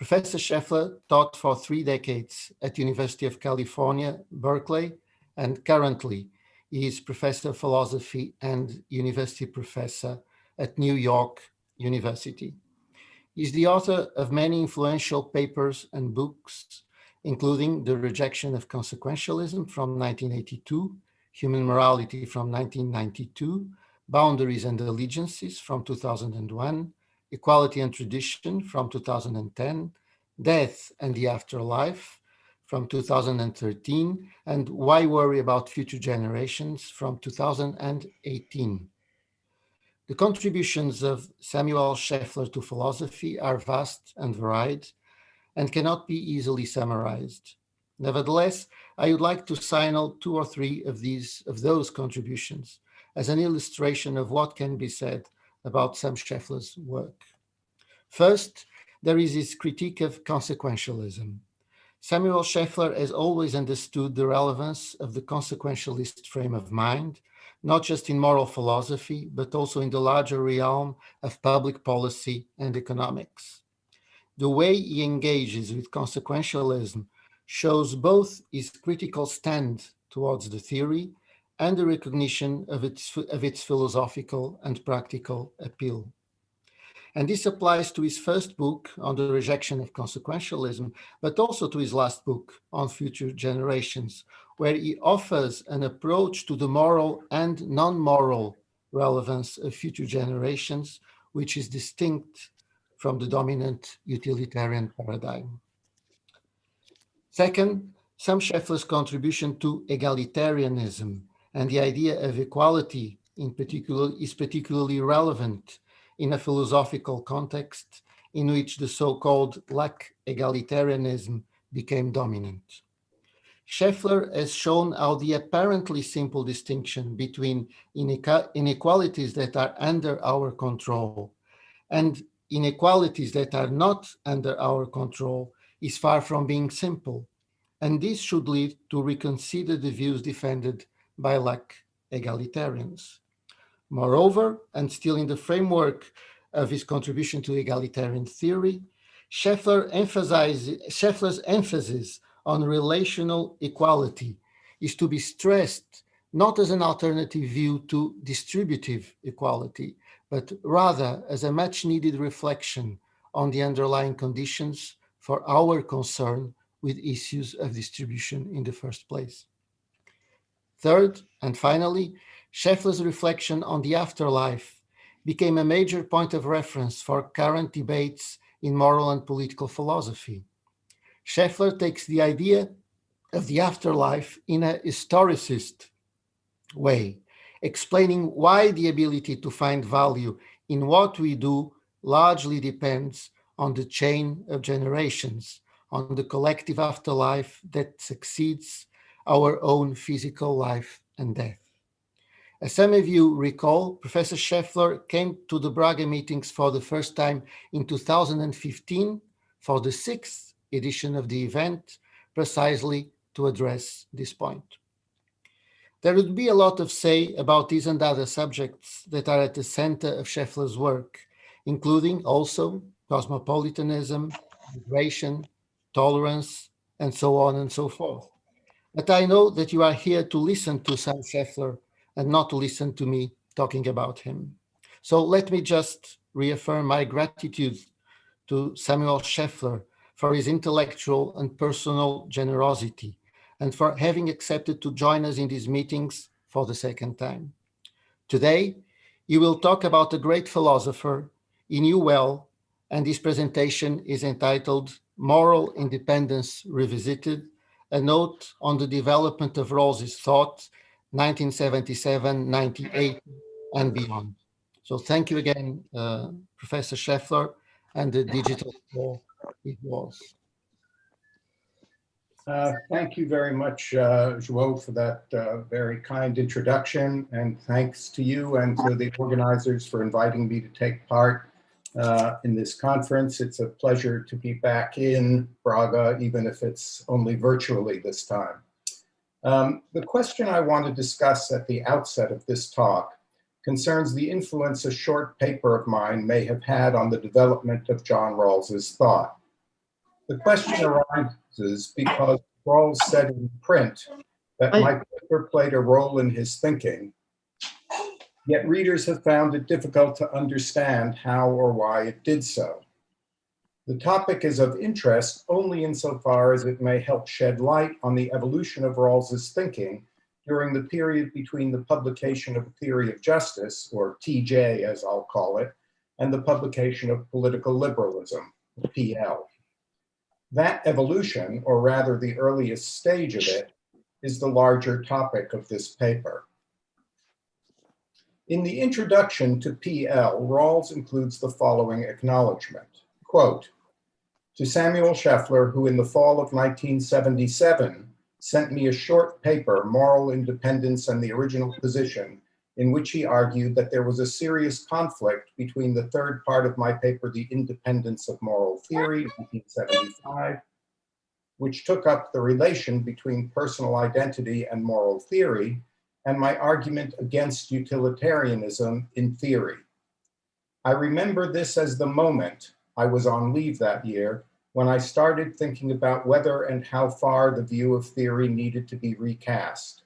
Professor Scheffler taught for 3 decades at University of California, Berkeley, and currently he is Professor of Philosophy and University Professor at New York University. He is the author of many influential papers and books, including The Rejection of Consequentialism from 1982, Human Morality from 1992, Boundaries and Allegiances from 2001, Equality and Tradition from 2010, Death and the Afterlife from 2013, and Why Worry About Future Generations from 2018. The contributions of Samuel Scheffler to philosophy are vast and varied and cannot be easily summarized. Nevertheless, I would like to signal 2 or 3 of those contributions as an illustration of what can be said about Sam Scheffler's work. First, there is his critique of consequentialism. Samuel Scheffler has always understood the relevance of the consequentialist frame of mind, not just in moral philosophy, but also in the larger realm of public policy and economics. The way he engages with consequentialism shows both his critical stand towards the theory and the recognition of its philosophical and practical appeal. And this applies to his first book on the rejection of consequentialism, but also to his last book on future generations, where he offers an approach to the moral and non-moral relevance of future generations, which is distinct from the dominant utilitarian paradigm. Second, Sam Scheffler's contribution to egalitarianism and the idea of equality in particular is particularly relevant in a philosophical context in which the so-called lack egalitarianism became dominant. Scheffler has shown how the apparently simple distinction between inequalities that are under our control and inequalities that are not under our control is far from being simple, and this should lead to reconsider the views defended by lack egalitarians. Moreover, and still in the framework of his contribution to egalitarian theory, Scheffler's emphasis on relational equality is to be stressed not as an alternative view to distributive equality, but rather as a much needed reflection on the underlying conditions for our concern with issues of distribution in the first place. Third, and finally, Scheffler's reflection on the afterlife became a major point of reference for current debates in moral and political philosophy. Scheffler takes the idea of the afterlife in a historicist way, explaining why the ability to find value in what we do largely depends on the chain of generations, on the collective afterlife that succeeds our own physical life and death. As some of you recall, Professor Scheffler came to the Braga meetings for the first time in 2015 for the 6th edition of the event, precisely to address this point. There would be a lot to say about these and other subjects that are at the center of Scheffler's work, including also cosmopolitanism, migration, tolerance, and so on and so forth. But I know that you are here to listen to Sam Scheffler and not to listen to me talking about him. So let me just reaffirm my gratitude to Samuel Scheffler for his intellectual and personal generosity and for having accepted to join us in these meetings for the second time. Today, he will talk about a great philosopher he knew well, and this presentation is entitled Moral Independence Revisited, a note on the development of Rawls's thought, 1977, 98, and beyond. So thank you again, Professor Scheffler, and the digital floor is yours. Thank you very much, João, for that very kind introduction, and thanks to you and to the organizers for inviting me to take part in this conference. It's a pleasure to be back in Braga, even if it's only virtually this time. The question I want to discuss at the outset of this talk concerns the influence a short paper of mine may have had on the development of John Rawls's thought. The question arises because Rawls said in print that my paper played a role in his thinking, yet readers have found it difficult to understand how or why it did so. The topic is of interest only insofar as it may help shed light on the evolution of Rawls's thinking during the period between the publication of A Theory of Justice, or TJ as I'll call it, and the publication of Political Liberalism, PL. That evolution, or rather the earliest stage of it, is the larger topic of this paper. In the introduction to PL, Rawls includes the following acknowledgement, quote, "To Samuel Scheffler, who in the fall of 1977 sent me a short paper, Moral Independence and the Original Position, in which he argued that there was a serious conflict between the third part of my paper, The Independence of Moral Theory, 1975, which took up the relation between personal identity and moral theory, and my argument against utilitarianism in theory. I remember this as the moment, I was on leave that year, when I started thinking about whether and how far the view of theory needed to be recast.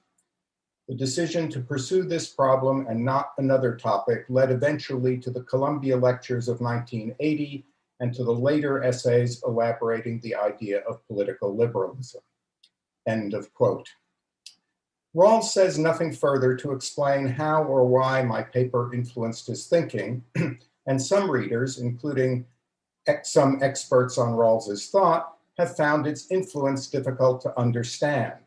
The decision to pursue this problem and not another topic led eventually to the Columbia Lectures of 1980 and to the later essays elaborating the idea of political liberalism." End of quote. Rawls says nothing further to explain how or why my paper influenced his thinking, and some readers, including some experts on Rawls's thought, have found its influence difficult to understand.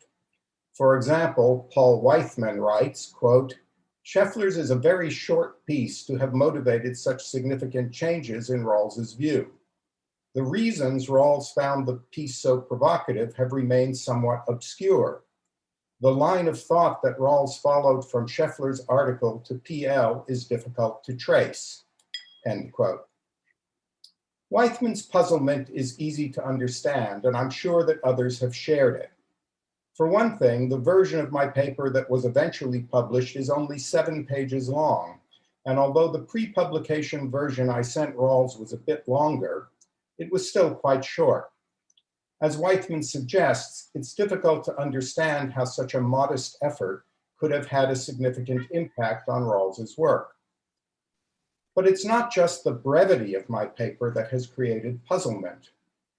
For example, Paul Weithman writes, quote, "Scheffler's is a very short piece to have motivated such significant changes in Rawls's view. The reasons Rawls found the piece so provocative have remained somewhat obscure. The line of thought that Rawls followed from Scheffler's article to PL is difficult to trace." End quote. Weithman's puzzlement is easy to understand, and I'm sure that others have shared it. For one thing, the version of my paper that was eventually published is only 7 pages long, and although the pre-publication version I sent Rawls was a bit longer, it was still quite short. As Weithman suggests, it's difficult to understand how such a modest effort could have had a significant impact on Rawls's work. But it's not just the brevity of my paper that has created puzzlement.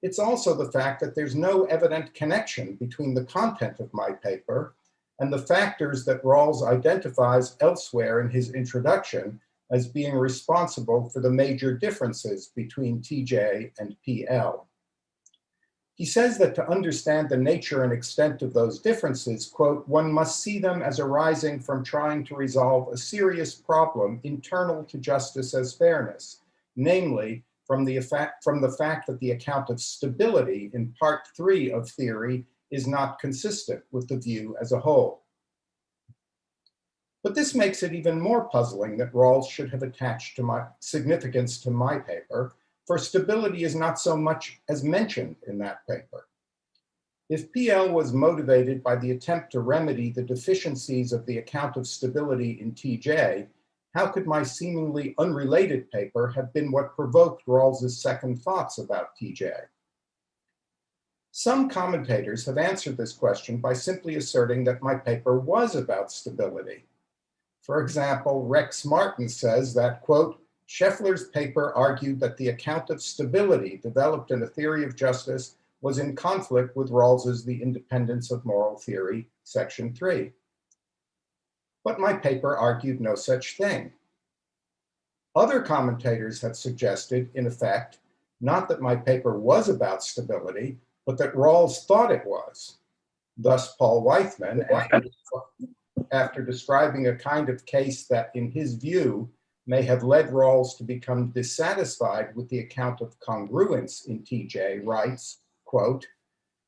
It's also the fact that there's no evident connection between the content of my paper and the factors that Rawls identifies elsewhere in his introduction as being responsible for the major differences between TJ and PL. He says that to understand the nature and extent of those differences, quote, "one must see them as arising from trying to resolve a serious problem internal to justice as fairness, namely, from the fact that the account of stability in part 3 of theory is not consistent with the view as a whole." But this makes it even more puzzling that Rawls should have attached to my significance to my paper, for stability is not so much as mentioned in that paper. If PL was motivated by the attempt to remedy the deficiencies of the account of stability in TJ, how could my seemingly unrelated paper have been what provoked Rawls's second thoughts about TJ? Some commentators have answered this question by simply asserting that my paper was about stability. For example, Rex Martin says that, quote, "Scheffler's paper argued that the account of stability developed in A Theory of Justice was in conflict with Rawls's The Independence of Moral Theory, section 3. But my paper argued no such thing. Other commentators have suggested, in effect, not that my paper was about stability, but that Rawls thought it was. Thus, Paul Weithman, after describing a kind of case that, in his view, may have led Rawls to become dissatisfied with the account of congruence in TJ, writes, quote,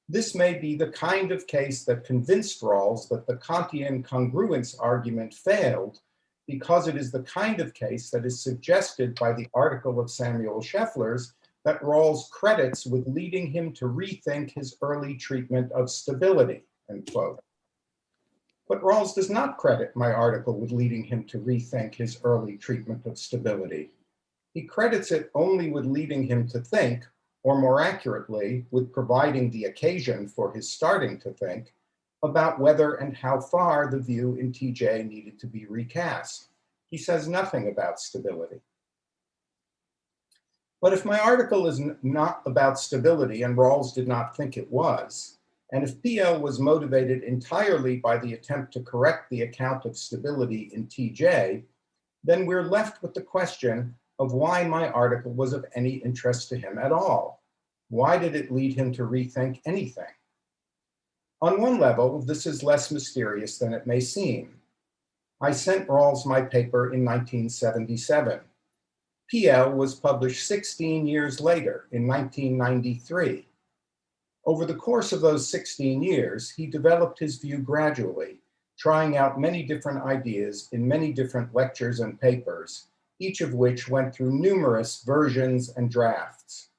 "This may be the kind of case that convinced Rawls that the Kantian congruence argument failed because it is the kind of case that is suggested by the article of Samuel Scheffler's that Rawls credits with leading him to rethink his early treatment of stability," end quote. But Rawls does not credit my article with leading him to rethink his early treatment of stability. He credits it only with leading him to think, or more accurately, with providing the occasion for his starting to think about whether and how far the view in TJ needed to be recast. He says nothing about stability. But if my article is not about stability, and Rawls did not think it was, and if PL was motivated entirely by the attempt to correct the account of stability in TJ, then we're left with the question of why my article was of any interest to him at all. Why did it lead him to rethink anything? On one level, this is less mysterious than it may seem. I sent Rawls my paper in 1977. PL was published 16 years later, in 1993. Over the course of those 16 years, he developed his view gradually, trying out many different ideas in many different lectures and papers, each of which went through numerous versions and drafts.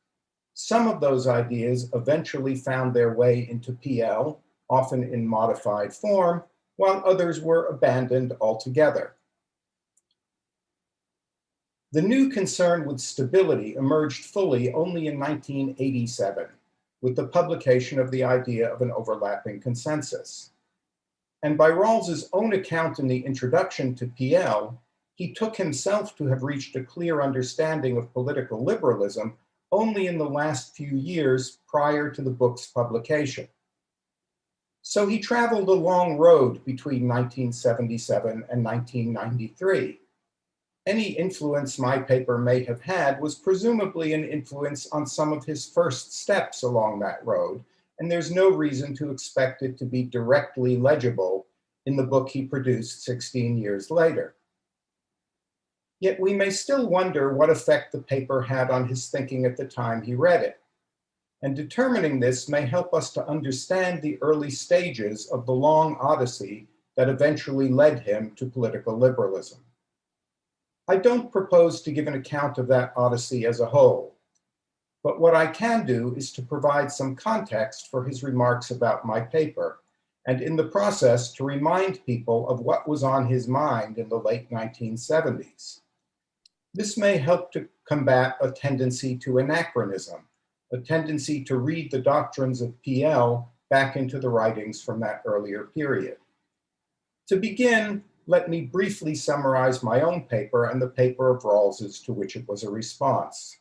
Some of those ideas eventually found their way into PL, often in modified form, while others were abandoned altogether. The new concern with stability emerged fully only in 1987, with the publication of the idea of an overlapping consensus. And by Rawls's own account in the introduction to PL, he took himself to have reached a clear understanding of political liberalism only in the last few years prior to the book's publication. So he traveled a long road between 1977 and 1993. Any influence my paper may have had was presumably an influence on some of his first steps along that road, and there's no reason to expect it to be directly legible in the book he produced 16 years later. Yet we may still wonder what effect the paper had on his thinking at the time he read it. And determining this may help us to understand the early stages of the long odyssey that eventually led him to political liberalism. I don't propose to give an account of that odyssey as a whole, but what I can do is to provide some context for his remarks about my paper, and in the process to remind people of what was on his mind in the late 1970s. This may help to combat a tendency to anachronism, a tendency to read the doctrines of PL back into the writings from that earlier period. To begin, let me briefly summarize my own paper and the paper of Rawls's to which it was a response.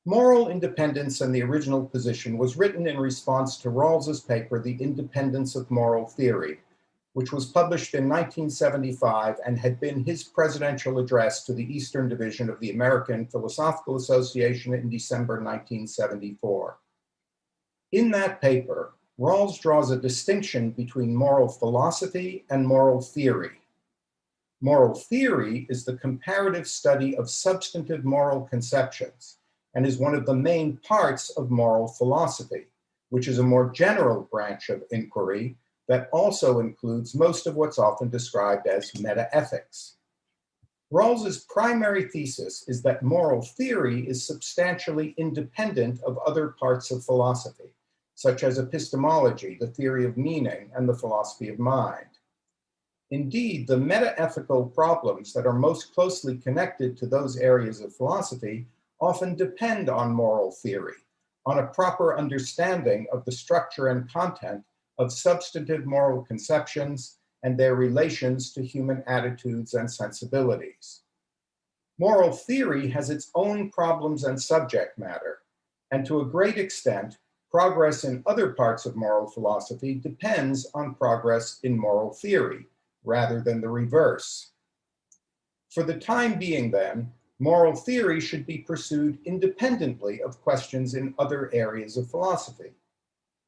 Moral Independence and the Original Position was written in response to Rawls's paper, The Independence of Moral Theory, which was published in 1975 and had been his presidential address to the Eastern Division of the American Philosophical Association in December 1974. In that paper, Rawls draws a distinction between moral philosophy and moral theory. Moral theory is the comparative study of substantive moral conceptions and is one of the main parts of moral philosophy, which is a more general branch of inquiry that also includes most of what's often described as metaethics. Rawls's primary thesis is that moral theory is substantially independent of other parts of philosophy, such as epistemology, the theory of meaning, and the philosophy of mind. Indeed, the metaethical problems that are most closely connected to those areas of philosophy often depend on moral theory, on a proper understanding of the structure and content of substantive moral conceptions and their relations to human attitudes and sensibilities. Moral theory has its own problems and subject matter, and to a great extent, progress in other parts of moral philosophy depends on progress in moral theory, rather than the reverse. For the time being, then, moral theory should be pursued independently of questions in other areas of philosophy.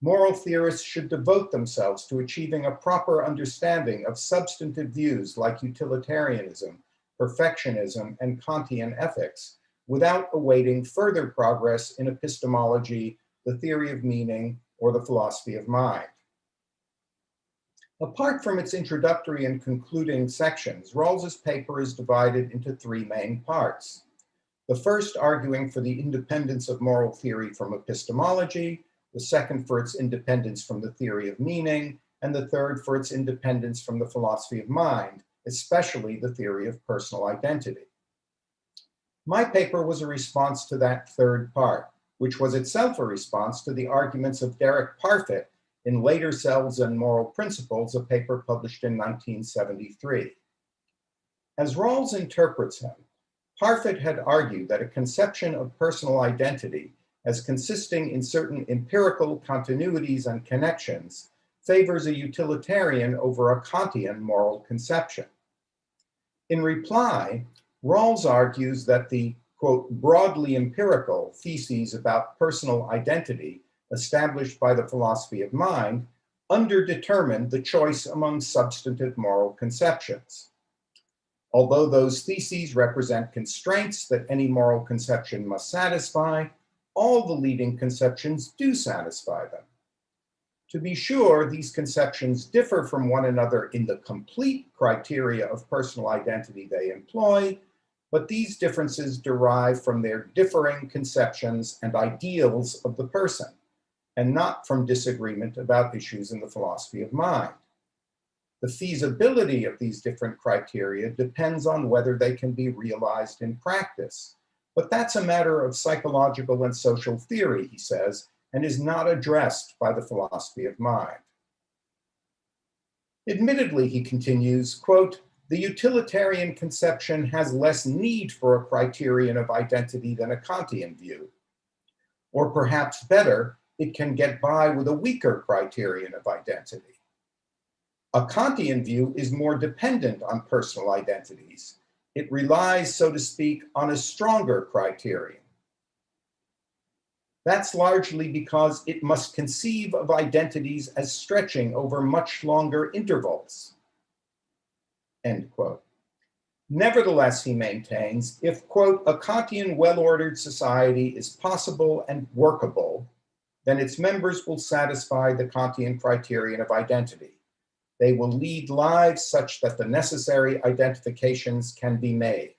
Moral theorists should devote themselves to achieving a proper understanding of substantive views like utilitarianism, perfectionism, and Kantian ethics, without awaiting further progress in epistemology, the theory of meaning, or the philosophy of mind. Apart from its introductory and concluding sections, Rawls's paper is divided into three main parts. The first arguing for the independence of moral theory from epistemology, the second for its independence from the theory of meaning, and the third for its independence from the philosophy of mind, especially the theory of personal identity. My paper was a response to that third part, which was itself a response to the arguments of Derek Parfit in Later Selves and Moral Principles, a paper published in 1973. As Rawls interprets him, Parfit had argued that a conception of personal identity as consisting in certain empirical continuities and connections favors a utilitarian over a Kantian moral conception. In reply, Rawls argues that the, quote, broadly empirical theses about personal identity established by the philosophy of mind underdetermine the choice among substantive moral conceptions. Although those theses represent constraints that any moral conception must satisfy, all the leading conceptions do satisfy them. To be sure, these conceptions differ from one another in the complete criteria of personal identity they employ, but these differences derive from their differing conceptions and ideals of the person, and not from disagreement about issues in the philosophy of mind. The feasibility of these different criteria depends on whether they can be realized in practice. But that's a matter of psychological and social theory, he says, and is not addressed by the philosophy of mind. Admittedly, he continues, quote, the utilitarian conception has less need for a criterion of identity than a Kantian view. Or perhaps better, it can get by with a weaker criterion of identity. A Kantian view is more dependent on personal identities. It relies, so to speak, on a stronger criterion. That's largely because it must conceive of identities as stretching over much longer intervals. End quote. Nevertheless, he maintains, if, quote, a Kantian well-ordered society is possible and workable, then its members will satisfy the Kantian criterion of identity. They will lead lives such that the necessary identifications can be made.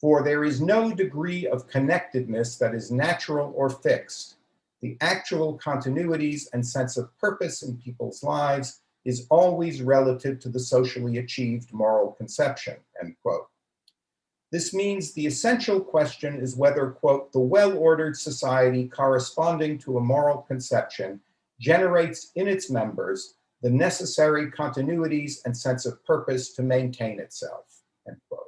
For there is no degree of connectedness that is natural or fixed. The actual continuities and sense of purpose in people's lives is always relative to the socially achieved moral conception, end quote. This means the essential question is whether, quote, the well-ordered society corresponding to a moral conception generates in its members the necessary continuities and sense of purpose to maintain itself, end quote.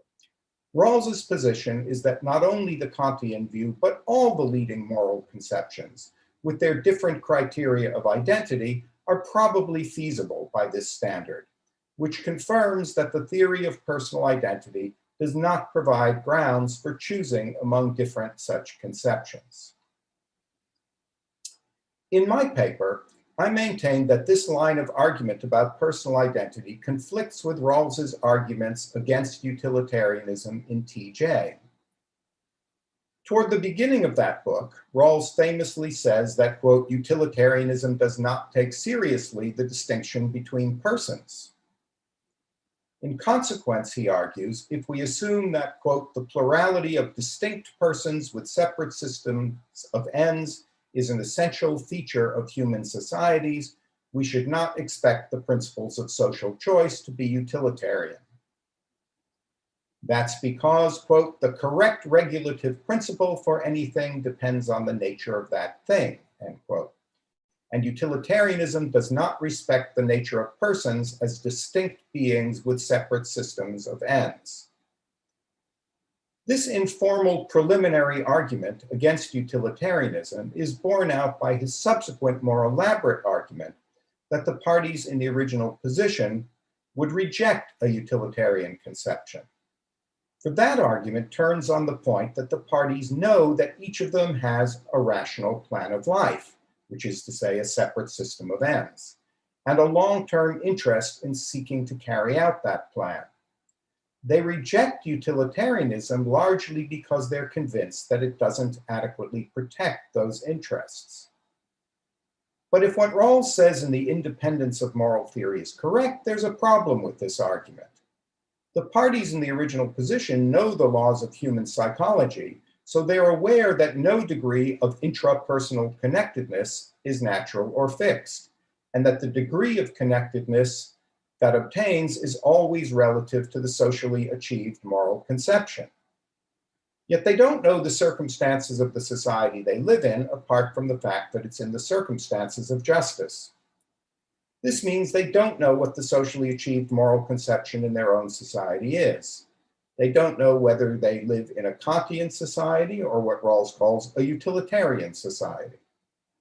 Rawls's position is that not only the Kantian view, but all the leading moral conceptions, with their different criteria of identity, are probably feasible by this standard, which confirms that the theory of personal identity does not provide grounds for choosing among different such conceptions. In my paper, I maintain that this line of argument about personal identity conflicts with Rawls's arguments against utilitarianism in TJ. Toward the beginning of that book, Rawls famously says that, quote, utilitarianism does not take seriously the distinction between persons. In consequence, he argues, if we assume that, quote, the plurality of distinct persons with separate systems of ends is an essential feature of human societies, we should not expect the principles of social choice to be utilitarian. That's because, quote, the correct regulative principle for anything depends on the nature of that thing, end quote. And utilitarianism does not respect the nature of persons as distinct beings with separate systems of ends. This informal preliminary argument against utilitarianism is borne out by his subsequent more elaborate argument that the parties in the original position would reject a utilitarian conception. For that argument turns on the point that the parties know that each of them has a rational plan of life, which is to say a separate system of ends, and a long-term interest in seeking to carry out that plan. They reject utilitarianism largely because they're convinced that it doesn't adequately protect those interests. But if what Rawls says in The Independence of Moral Theory is correct, there's a problem with this argument. The parties in the original position know the laws of human psychology, so they're aware that no degree of intrapersonal connectedness is natural or fixed, and that the degree of connectedness that obtains is always relative to the socially achieved moral conception. Yet they don't know the circumstances of the society they live in, apart from the fact that it's in the circumstances of justice. This means they don't know what the socially achieved moral conception in their own society is. They don't know whether they live in a Kantian society or what Rawls calls a utilitarian society,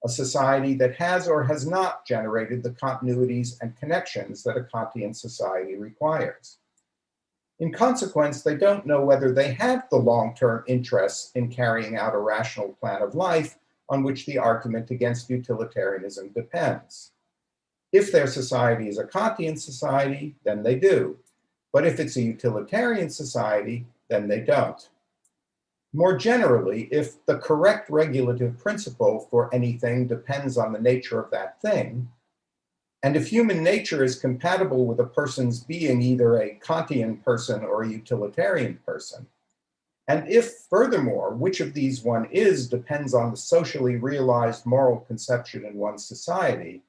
a society that has or has not generated the continuities and connections that a Kantian society requires. In consequence, they don't know whether they have the long-term interests in carrying out a rational plan of life on which the argument against utilitarianism depends. If their society is a Kantian society, then they do. But if it's a utilitarian society, then they don't. More generally, if the correct regulative principle for anything depends on the nature of that thing, and if human nature is compatible with a person's being either a Kantian person or a utilitarian person, and if, furthermore, which of these one is depends on the socially realized moral conception in one's society,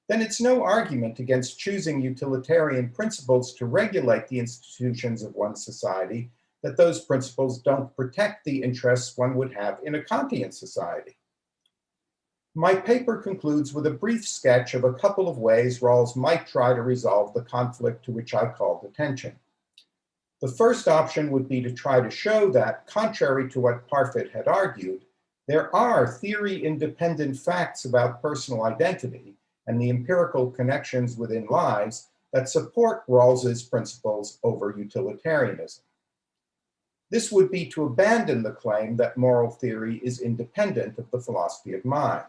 then it's no argument against choosing utilitarian principles to regulate the institutions of one's society that those principles don't protect the interests one would have in a Kantian society. My paper concludes with a brief sketch of a couple of ways Rawls might try to resolve the conflict to which I called attention. The first option would be to try to show that, contrary to what Parfit had argued, there are theory-independent facts about personal identity and the empirical connections within lives that support Rawls's principles over utilitarianism. This would be to abandon the claim that moral theory is independent of the philosophy of mind.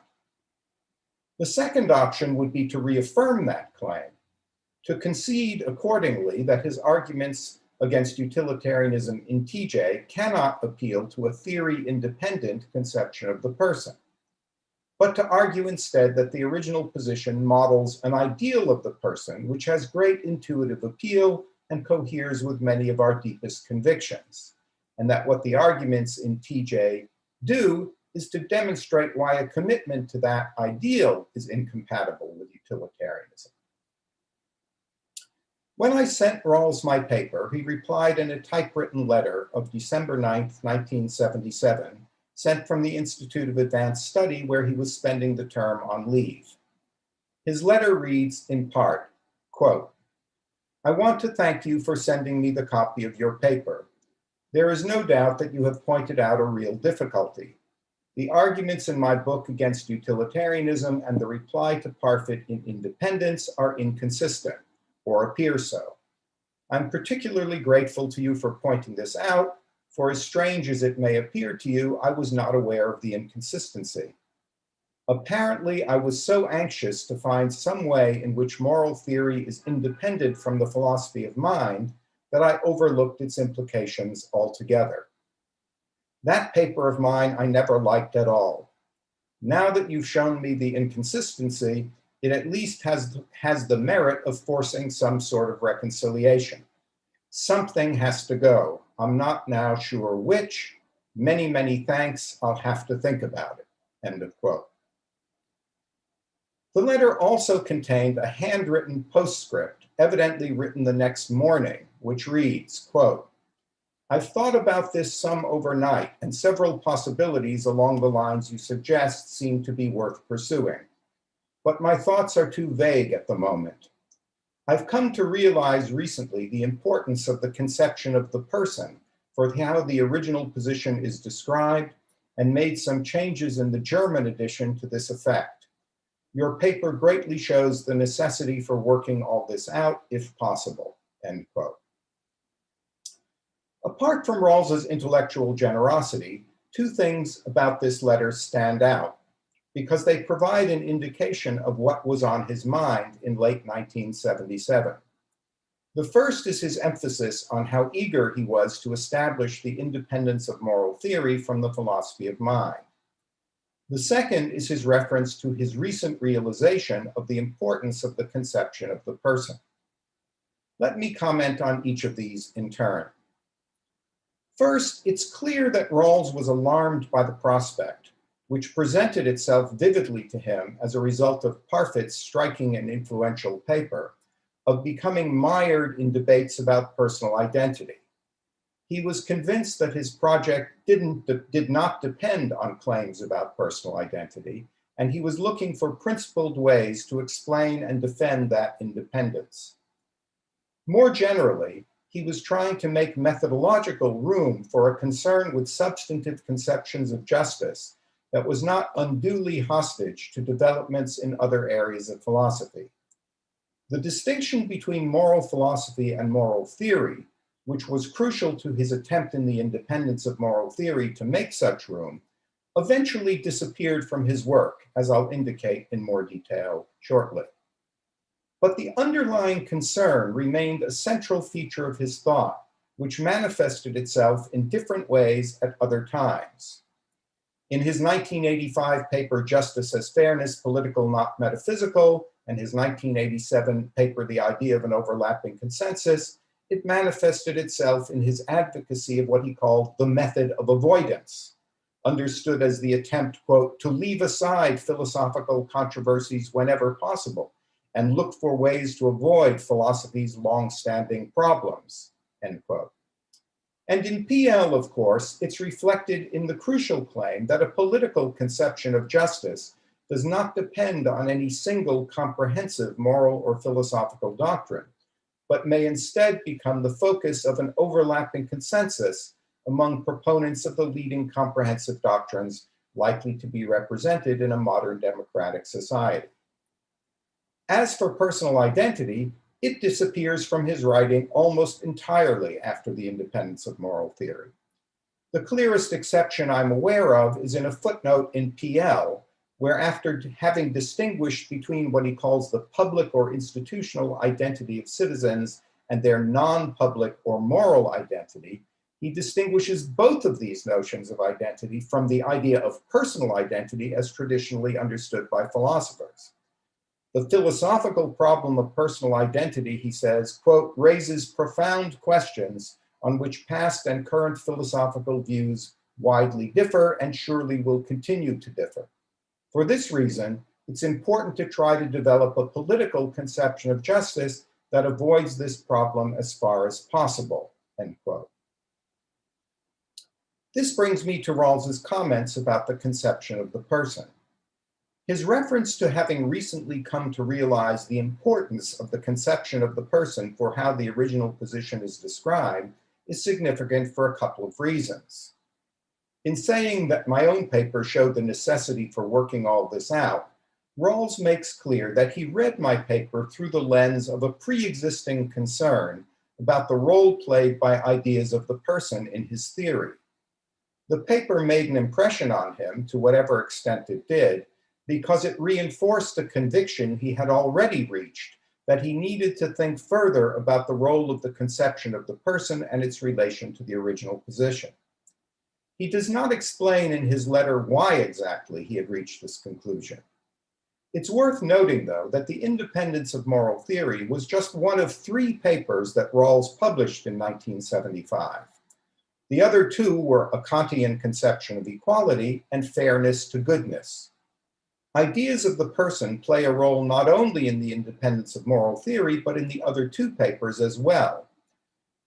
The second option would be to reaffirm that claim, to concede accordingly that his arguments against utilitarianism in TJ cannot appeal to a theory-independent conception of the person, but to argue instead that the original position models an ideal of the person which has great intuitive appeal and coheres with many of our deepest convictions, and that what the arguments in TJ do is to demonstrate why a commitment to that ideal is incompatible with utilitarianism. When I sent Rawls my paper, he replied in a typewritten letter of December 9th, 1977, sent from the Institute of Advanced Study, where he was spending the term on leave. His letter reads in part, quote, "I want to thank you for sending me the copy of your paper. There is no doubt that you have pointed out a real difficulty. The arguments in my book against utilitarianism and the reply to Parfit in Independence are inconsistent, or appear so. I'm particularly grateful to you for pointing this out, for as strange as it may appear to you, I was not aware of the inconsistency. Apparently, I was so anxious to find some way in which moral theory is independent from the philosophy of mind that I overlooked its implications altogether. That paper of mine I never liked at all. Now that you've shown me the inconsistency, it at least has the merit of forcing some sort of reconciliation. Something has to go. I'm not now sure which. Many, many thanks. I'll have to think about it." End of quote. The letter also contained a handwritten postscript, evidently written the next morning, which reads, quote, "I've thought about this some overnight, and several possibilities along the lines you suggest seem to be worth pursuing. But my thoughts are too vague at the moment. I've come to realize recently the importance of the conception of the person for how the original position is described, and made some changes in the German edition to this effect. Your paper greatly shows the necessity for working all this out, if possible." End quote. Apart from Rawls's intellectual generosity, two things about this letter stand out, because they provide an indication of what was on his mind in late 1977. The first is his emphasis on how eager he was to establish the independence of moral theory from the philosophy of mind. The second is his reference to his recent realization of the importance of the conception of the person. Let me comment on each of these in turn. First, it's clear that Rawls was alarmed by the prospect, which presented itself vividly to him as a result of Parfit's striking and influential paper, of becoming mired in debates about personal identity. He was convinced that his project did not depend on claims about personal identity, and he was looking for principled ways to explain and defend that independence. More generally, he was trying to make methodological room for a concern with substantive conceptions of justice that was not unduly hostage to developments in other areas of philosophy. The distinction between moral philosophy and moral theory, which was crucial to his attempt in the independence of moral theory to make such room, eventually disappeared from his work, as I'll indicate in more detail shortly. But the underlying concern remained a central feature of his thought, which manifested itself in different ways at other times. In his 1985 paper, Justice as Fairness, Political Not Metaphysical, and his 1987 paper, The Idea of an Overlapping Consensus, it manifested itself in his advocacy of what he called the method of avoidance, understood as the attempt, quote, to leave aside philosophical controversies whenever possible and look for ways to avoid philosophy's long-standing problems, end quote. And in PL, of course, it's reflected in the crucial claim that a political conception of justice does not depend on any single comprehensive moral or philosophical doctrine, but may instead become the focus of an overlapping consensus among proponents of the leading comprehensive doctrines likely to be represented in a modern democratic society. As for personal identity, it disappears from his writing almost entirely after the independence of moral theory. The clearest exception I'm aware of is in a footnote in PL, where after having distinguished between what he calls the public or institutional identity of citizens and their non-public or moral identity, he distinguishes both of these notions of identity from the idea of personal identity as traditionally understood by philosophers. The philosophical problem of personal identity, he says, quote, raises profound questions on which past and current philosophical views widely differ and surely will continue to differ. For this reason, it's important to try to develop a political conception of justice that avoids this problem as far as possible, end quote. This brings me to Rawls's comments about the conception of the person. His reference to having recently come to realize the importance of the conception of the person for how the original position is described is significant for a couple of reasons. In saying that my own paper showed the necessity for working all this out, Rawls makes clear that he read my paper through the lens of a pre-existing concern about the role played by ideas of the person in his theory. The paper made an impression on him, to whatever extent it did, because it reinforced a conviction he had already reached that he needed to think further about the role of the conception of the person and its relation to the original position. He does not explain in his letter why exactly he had reached this conclusion. It's worth noting, though, that the independence of moral theory was just one of 3 papers that Rawls published in 1975. The other 2 were A Kantian Conception of Equality and Fairness to Goodness. Ideas of the person play a role not only in the independence of moral theory, but in the other 2 papers as well.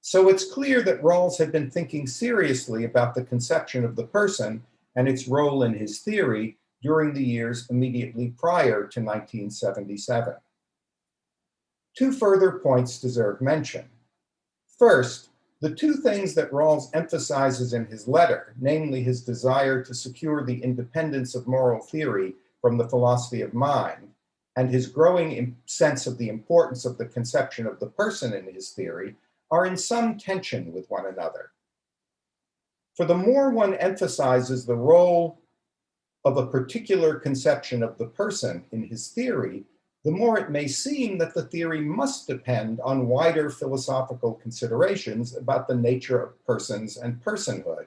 So it's clear that Rawls had been thinking seriously about the conception of the person and its role in his theory during the years immediately prior to 1977. 2 further points deserve mention. First, the 2 things that Rawls emphasizes in his letter, namely his desire to secure the independence of moral theory from the philosophy of mind, and his growing sense of the importance of the conception of the person in his theory, are in some tension with one another. For the more one emphasizes the role of a particular conception of the person in his theory, the more it may seem that the theory must depend on wider philosophical considerations about the nature of persons and personhood.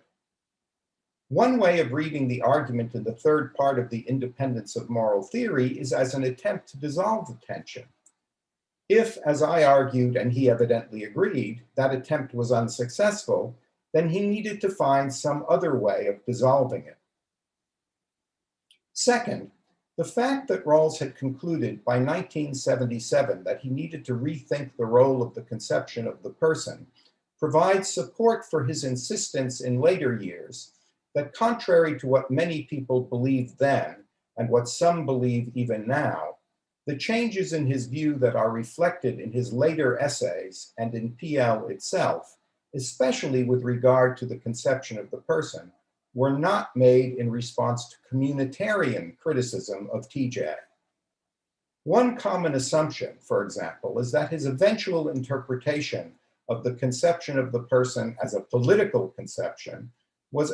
One way of reading the argument in the third part of the independence of moral theory is as an attempt to dissolve the tension. If, as I argued, and he evidently agreed, that attempt was unsuccessful, then he needed to find some other way of dissolving it. Second, the fact that Rawls had concluded by 1977 that he needed to rethink the role of the conception of the person provides support for his insistence in later years that, contrary to what many people believed then and what some believe even now, the changes in his view that are reflected in his later essays and in PL itself, especially with regard to the conception of the person, were not made in response to communitarian criticism of TJ. One common assumption, for example, is that his eventual interpretation of the conception of the person as a political conception was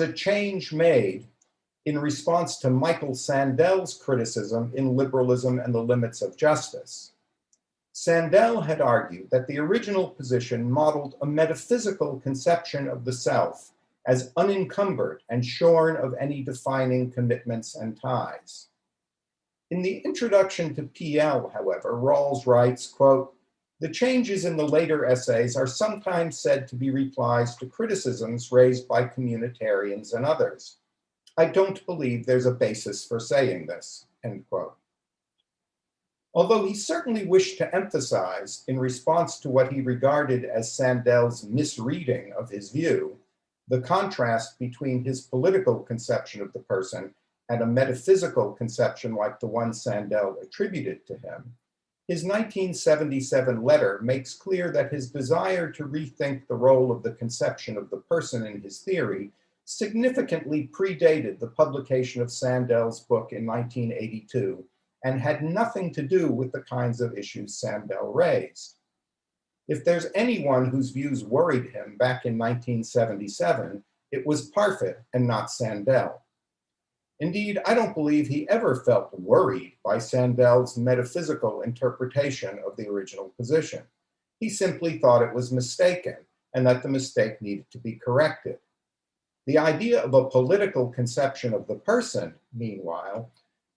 a change made in response to Michael Sandel's criticism in Liberalism and the Limits of Justice. Sandel had argued that the original position modeled a metaphysical conception of the self as unencumbered and shorn of any defining commitments and ties. In the introduction to PL, however, Rawls writes, quote, "The changes in the later essays are sometimes said to be replies to criticisms raised by communitarians and others. I don't believe there's a basis for saying this," end quote. Although he certainly wished to emphasize, in response to what he regarded as Sandel's misreading of his view, the contrast between his political conception of the person and a metaphysical conception like the one Sandel attributed to him, his 1977 letter makes clear that his desire to rethink the role of the conception of the person in his theory significantly predated the publication of Sandel's book in 1982 and had nothing to do with the kinds of issues Sandel raised. If there's anyone whose views worried him back in 1977, it was Parfit and not Sandel. Indeed, I don't believe he ever felt worried by Sandel's metaphysical interpretation of the original position. He simply thought it was mistaken and that the mistake needed to be corrected. The idea of a political conception of the person, meanwhile,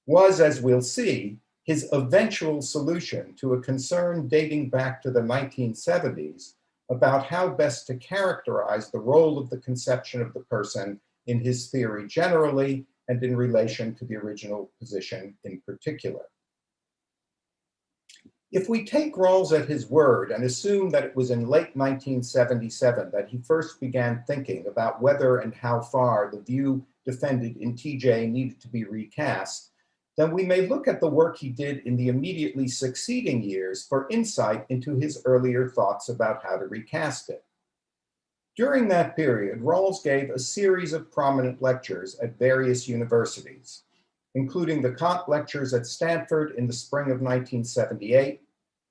was, as we'll see, his eventual solution to a concern dating back to the 1970s about how best to characterize the role of the conception of the person in his theory generally and in relation to the original position in particular. If we take Rawls at his word and assume that it was in late 1977 that he first began thinking about whether and how far the view defended in TJ needed to be recast, then we may look at the work he did in the immediately succeeding years for insight into his earlier thoughts about how to recast it. During that period, Rawls gave a series of prominent lectures at various universities, including the Kant lectures at Stanford in the spring of 1978,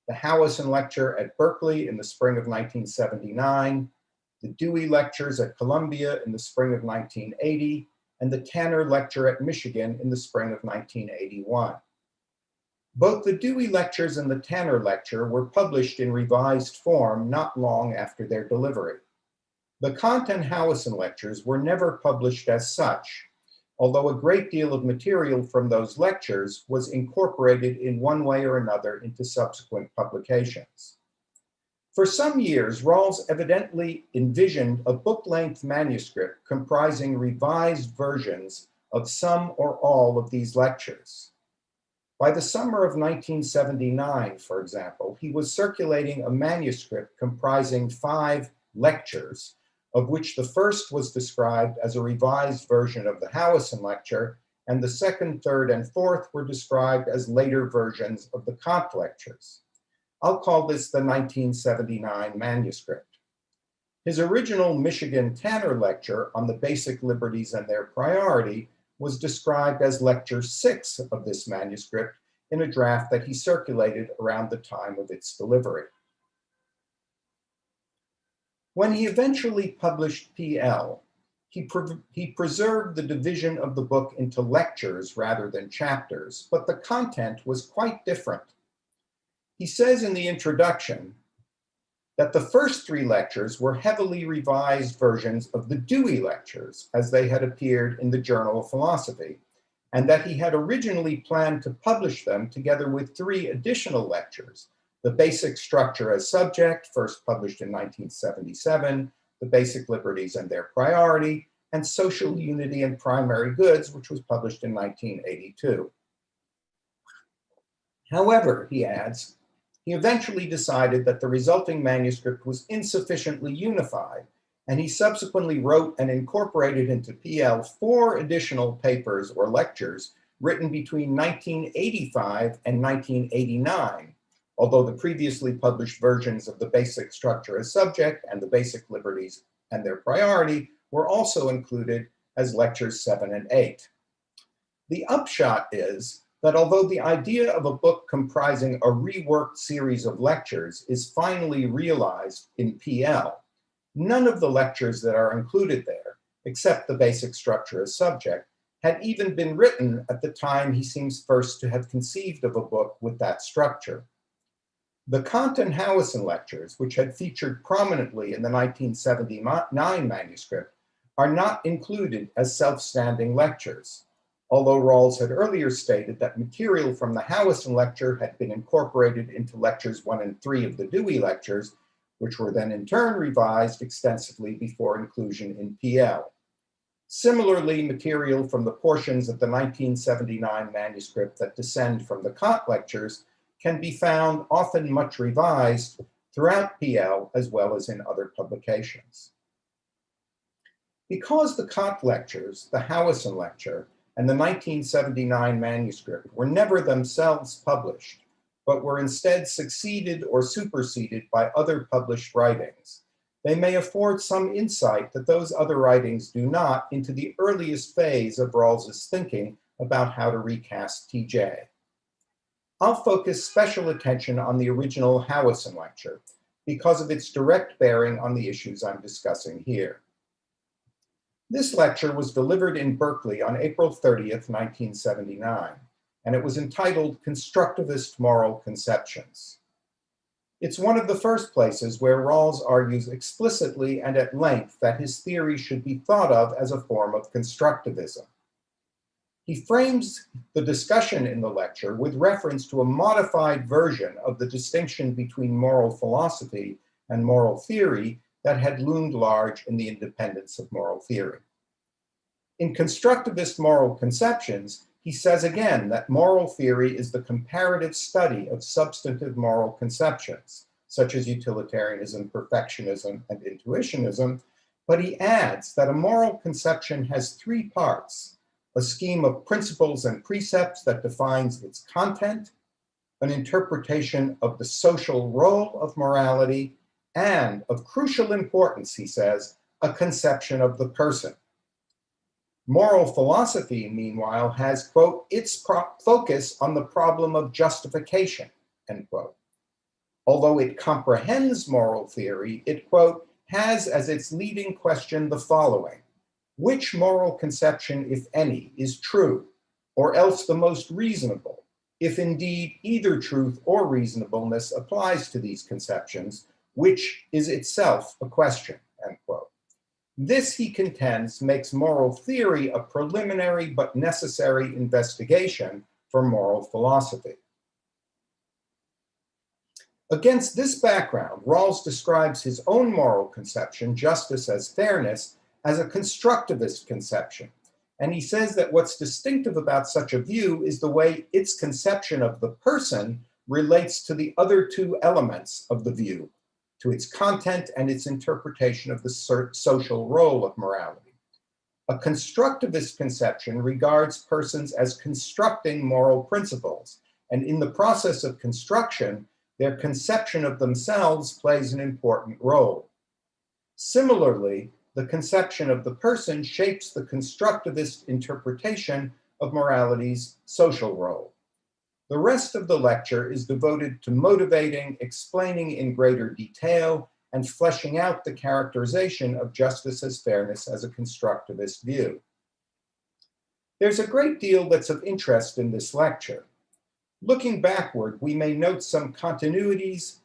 the Howison lecture at Berkeley in the spring of 1979, the Dewey lectures at Columbia in the spring of 1980, and the Tanner lecture at Michigan in the spring of 1981. Both the Dewey lectures and the Tanner lecture were published in revised form not long after their delivery. The Kant and Howison lectures were never published as such, although a great deal of material from those lectures was incorporated in one way or another into subsequent publications. For some years, Rawls evidently envisioned a book-length manuscript comprising revised versions of some or all of these lectures. By the summer of 1979, for example, he was circulating a manuscript comprising 5 lectures, of which the first was described as a revised version of the Howison lecture, and the second, third, and fourth were described as later versions of the Kant lectures. I'll call this the 1979 manuscript. His original Michigan Tanner lecture on the basic liberties and their priority was described as lecture 6 of this manuscript in a draft that he circulated around the time of its delivery. When he eventually published PL, he preserved the division of the book into lectures rather than chapters, but the content was quite different. He says in the introduction that the first 3 lectures were heavily revised versions of the Dewey lectures as they had appeared in the Journal of Philosophy, and that he had originally planned to publish them together with 3 additional lectures: the Basic Structure as Subject, first published in 1977, the Basic Liberties and Their Priority, and Social Unity and Primary Goods, which was published in 1982. However, he adds, He eventually decided that the resulting manuscript was insufficiently unified, and he subsequently wrote and incorporated into PL 4 additional papers or lectures written between 1985 and 1989, although the previously published versions of the basic structure as subject and the basic liberties and their priority were also included as lectures 7 and 8. The upshot is that although the idea of a book comprising a reworked series of lectures is finally realized in PL, none of the lectures that are included there, except the basic structure as subject, had even been written at the time he seems first to have conceived of a book with that structure. The Kant and Howison lectures, which had featured prominently in the 1979 manuscript, are not included as self-standing lectures, although Rawls had earlier stated that material from the Howison lecture had been incorporated into lectures 1 and 3 of the Dewey lectures, which were then in turn revised extensively before inclusion in PL. Similarly, material from the portions of the 1979 manuscript that descend from the Kant lectures can be found, often much revised, throughout PL as well as in other publications. Because the Kant lectures, the Howison lecture, and the 1979 manuscript were never themselves published, but were instead succeeded or superseded by other published writings, they may afford some insight that those other writings do not into the earliest phase of Rawls's thinking about how to recast TJ. I'll focus special attention on the original Howison lecture because of its direct bearing on the issues I'm discussing here. This lecture was delivered in Berkeley on April 30th, 1979, and it was entitled Constructivist Moral Conceptions. It's one of the first places where Rawls argues explicitly and at length that his theory should be thought of as a form of constructivism. He frames the discussion in the lecture with reference to a modified version of the distinction between moral philosophy and moral theory that had loomed large in the independence of moral theory. In Constructivist Moral Conceptions, he says again that moral theory is the comparative study of substantive moral conceptions, such as utilitarianism, perfectionism, and intuitionism, but he adds that a moral conception has three parts: a scheme of principles and precepts that defines its content, an interpretation of the social role of morality, and, of crucial importance, he says, a conception of the person. Moral philosophy, meanwhile, has, quote, its focus on the problem of justification, end quote. Although it comprehends moral theory, it, quote, has as its leading question the following: which moral conception, if any, is true, or else the most reasonable, if indeed either truth or reasonableness applies to these conceptions, which is itself a question, end quote. This, he contends, makes moral theory a preliminary but necessary investigation for moral philosophy. Against this background, Rawls describes his own moral conception, justice as fairness, as a constructivist conception. And he says that what's distinctive about such a view is the way its conception of the person relates to the other two elements of the view, to its content and its interpretation of the social role of morality. A constructivist conception regards persons as constructing moral principles, and in the process of construction, their conception of themselves plays an important role. Similarly, the conception of the person shapes the constructivist interpretation of morality's social role. The rest of the lecture is devoted to motivating, explaining in greater detail, and fleshing out the characterization of justice as fairness as a constructivist view. There's a great deal that's of interest in this lecture. Looking backward, we may note some continuities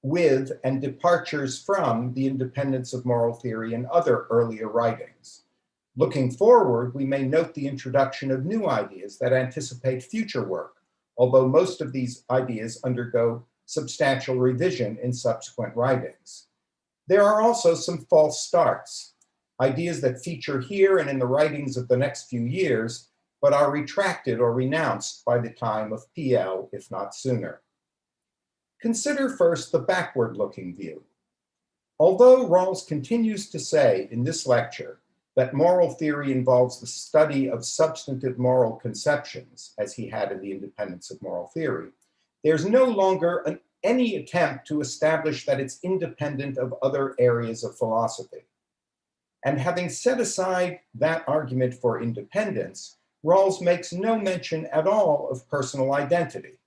with and departures from the independence of moral theory and other earlier writings. Looking forward, we may note the introduction of new ideas that anticipate future work, although most of these ideas undergo substantial revision in subsequent writings. There are also some false starts, ideas that feature here and in the writings of the next few years, but are retracted or renounced by the time of PL, if not sooner. Consider first the backward-looking view. Although Rawls continues to say in this lecture that moral theory involves the study of substantive moral conceptions, as he had in The Independence of Moral Theory, there's no longer any attempt to establish that it's independent of other areas of philosophy. And having set aside that argument for independence, Rawls makes no mention at all of personal identity.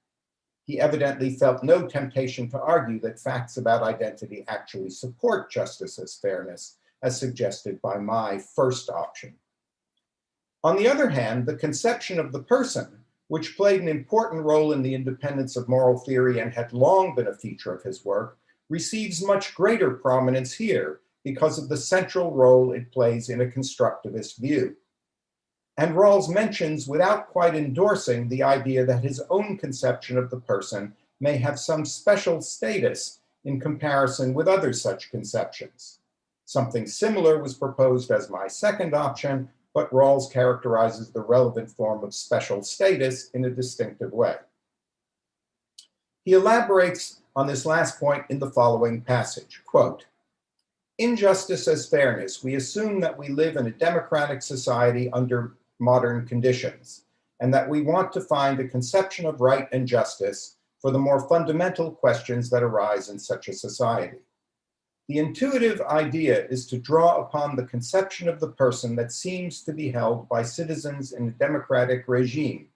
He evidently felt no temptation to argue that facts about identity actually support justice as fairness, as suggested by my first option. On the other hand, the conception of the person, which played an important role in the independence of moral theory and had long been a feature of his work, receives much greater prominence here because of the central role it plays in a constructivist view. And Rawls mentions, without quite endorsing, the idea that his own conception of the person may have some special status in comparison with other such conceptions. Something similar was proposed as my second option, but Rawls characterizes the relevant form of special status in a distinctive way. He elaborates on this last point in the following passage, quote, "In justice as fairness, we assume that we live in a democratic society under modern conditions, and that we want to find a conception of right and justice for the more fundamental questions that arise in such a society. The intuitive idea is to draw upon the conception of the person that seems to be held by citizens in a democratic regime,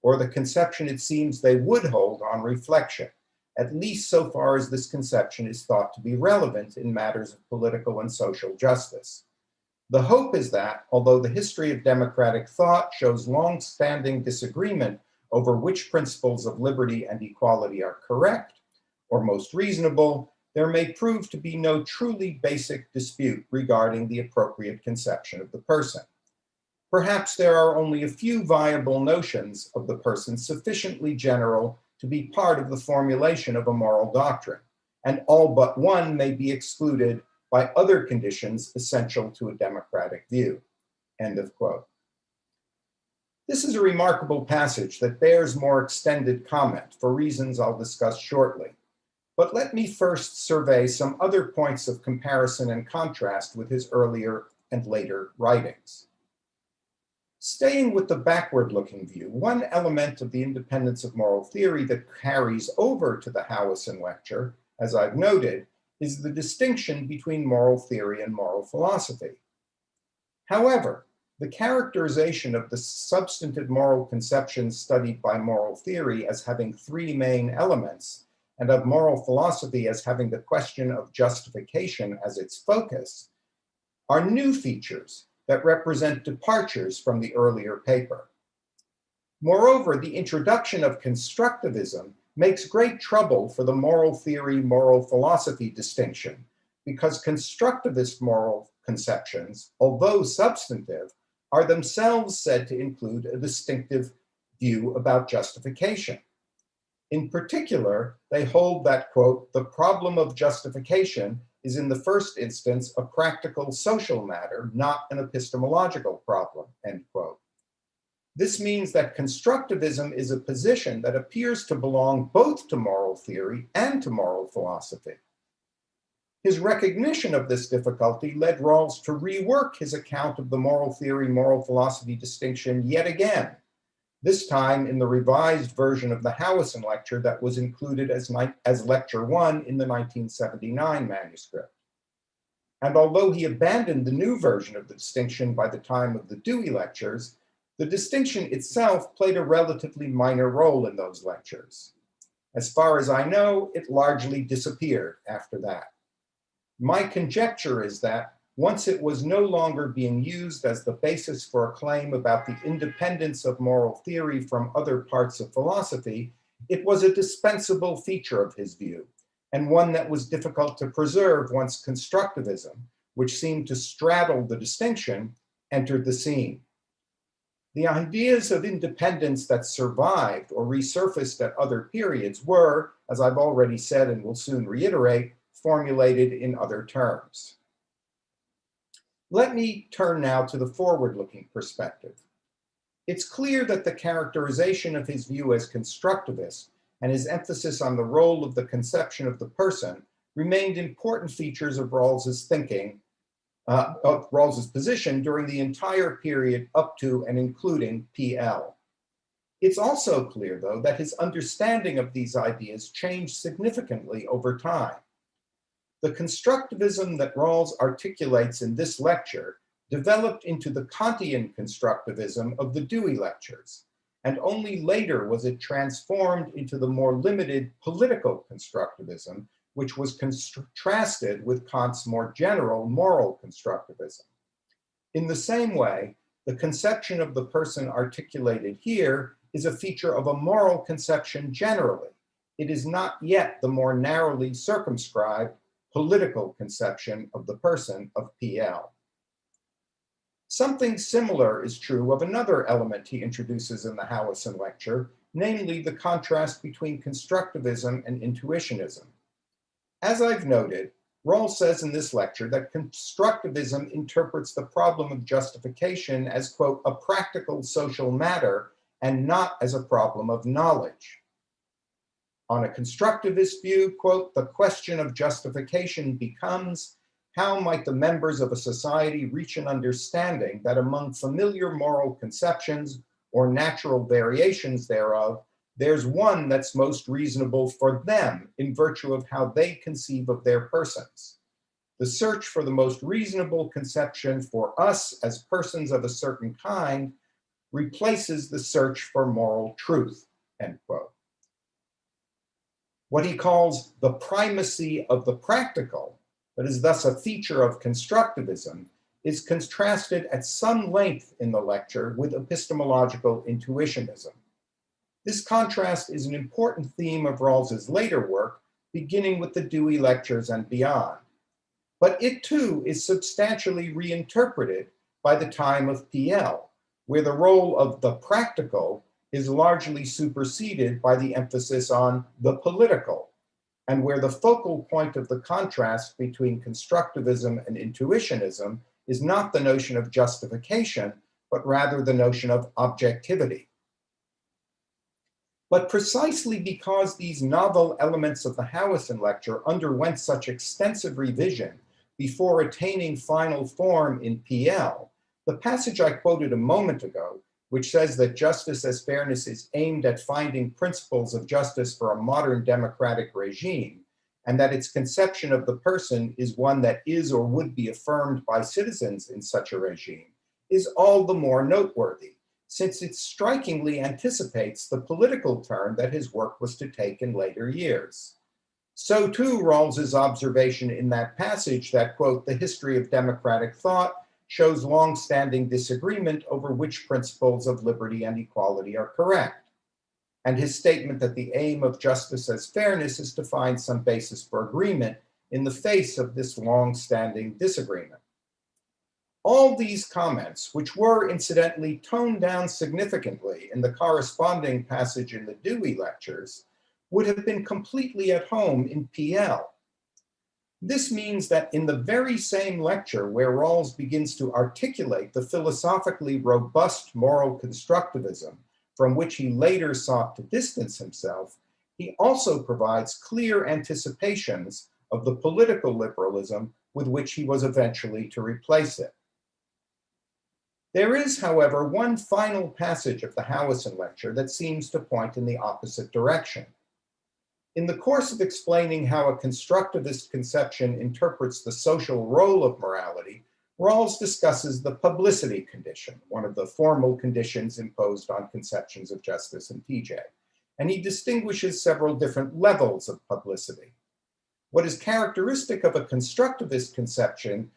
or the conception it seems they would hold on reflection, at least so far as this conception is thought to be relevant in matters of political and social justice. The hope is that, although the history of democratic thought shows long-standing disagreement over which principles of liberty and equality are correct or most reasonable, there may prove to be no truly basic dispute regarding the appropriate conception of the person. Perhaps there are only a few viable notions of the person sufficiently general to be part of the formulation of a moral doctrine, and all but one may be excluded by other conditions essential to a democratic view." End of quote. This is a remarkable passage that bears more extended comment for reasons I'll discuss shortly. But let me first survey some other points of comparison and contrast with his earlier and later writings. Staying with the backward-looking view, one element of the independence of moral theory that carries over to the Howison lecture, as I've noted, is the distinction between moral theory and moral philosophy. However, the characterization of the substantive moral conceptions studied by moral theory as having three main elements, and of moral philosophy as having the question of justification as its focus, are new features that represent departures from the earlier paper. Moreover, the introduction of constructivism makes great trouble for the moral theory, moral philosophy distinction, because constructivist moral conceptions, although substantive, are themselves said to include a distinctive view about justification. In particular, they hold that, quote, "the problem of justification is in the first instance a practical social matter, not an epistemological problem," end quote. This means that constructivism is a position that appears to belong both to moral theory and to moral philosophy. His recognition of this difficulty led Rawls to rework his account of the moral theory, moral philosophy distinction yet again, this time in the revised version of the Howison lecture that was included as lecture 1 in the 1979 manuscript. And although he abandoned the new version of the distinction by the time of the Dewey lectures, the distinction itself played a relatively minor role in those lectures. As far as I know, it largely disappeared after that. My conjecture is that once it was no longer being used as the basis for a claim about the independence of moral theory from other parts of philosophy, it was a dispensable feature of his view, and one that was difficult to preserve once constructivism, which seemed to straddle the distinction, entered the scene. The ideas of independence that survived or resurfaced at other periods were, as I've already said and will soon reiterate, formulated in other terms. Let me turn now to the forward-looking perspective. It's clear that the characterization of his view as constructivist and his emphasis on the role of the conception of the person remained important features of Rawls's thinking, of Rawls's position during the entire period up to and including PL. It's also clear, though, that his understanding of these ideas changed significantly over time. The constructivism that Rawls articulates in this lecture developed into the Kantian constructivism of the Dewey lectures, and only later was it transformed into the more limited political constructivism, which was contrasted with Kant's more general moral constructivism. In the same way, the conception of the person articulated here is a feature of a moral conception generally. It is not yet the more narrowly circumscribed political conception of the person of PL. Something similar is true of another element he introduces in the Howison lecture, namely the contrast between constructivism and intuitionism. As I've noted, Rawls says in this lecture that constructivism interprets the problem of justification as, quote, a practical social matter and not as a problem of knowledge. On a constructivist view, quote, the question of justification becomes, how might the members of a society reach an understanding that among familiar moral conceptions or natural variations thereof, there's one that's most reasonable for them in virtue of how they conceive of their persons. The search for the most reasonable conception for us as persons of a certain kind replaces the search for moral truth, end quote. What he calls the primacy of the practical, that is thus a feature of constructivism, is contrasted at some length in the lecture with epistemological intuitionism. This contrast is an important theme of Rawls's later work, beginning with the Dewey lectures and beyond. But it too is substantially reinterpreted by the time of PL, where the role of the practical is largely superseded by the emphasis on the political, and where the focal point of the contrast between constructivism and intuitionism is not the notion of justification, but rather the notion of objectivity. But precisely because these novel elements of the Howison lecture underwent such extensive revision before attaining final form in PL, the passage I quoted a moment ago, which says that justice as fairness is aimed at finding principles of justice for a modern democratic regime, and that its conception of the person is one that is or would be affirmed by citizens in such a regime, is all the more noteworthy, since it strikingly anticipates the political turn that his work was to take in later years. So too Rawls's observation in that passage that, quote, the history of democratic thought shows long-standing disagreement over which principles of liberty and equality are correct, and his statement that the aim of justice as fairness is to find some basis for agreement in the face of this long-standing disagreement. All these comments, which were incidentally toned down significantly in the corresponding passage in the Dewey lectures, would have been completely at home in PL. This means that in the very same lecture where Rawls begins to articulate the philosophically robust moral constructivism from which he later sought to distance himself, he also provides clear anticipations of the political liberalism with which he was eventually to replace it. There is, however, one final passage of the Howison lecture that seems to point in the opposite direction. In the course of explaining how a constructivist conception interprets the social role of morality, Rawls discusses the publicity condition, one of the formal conditions imposed on conceptions of justice in TJ, and he distinguishes several different levels of publicity. What is characteristic of a constructivist conception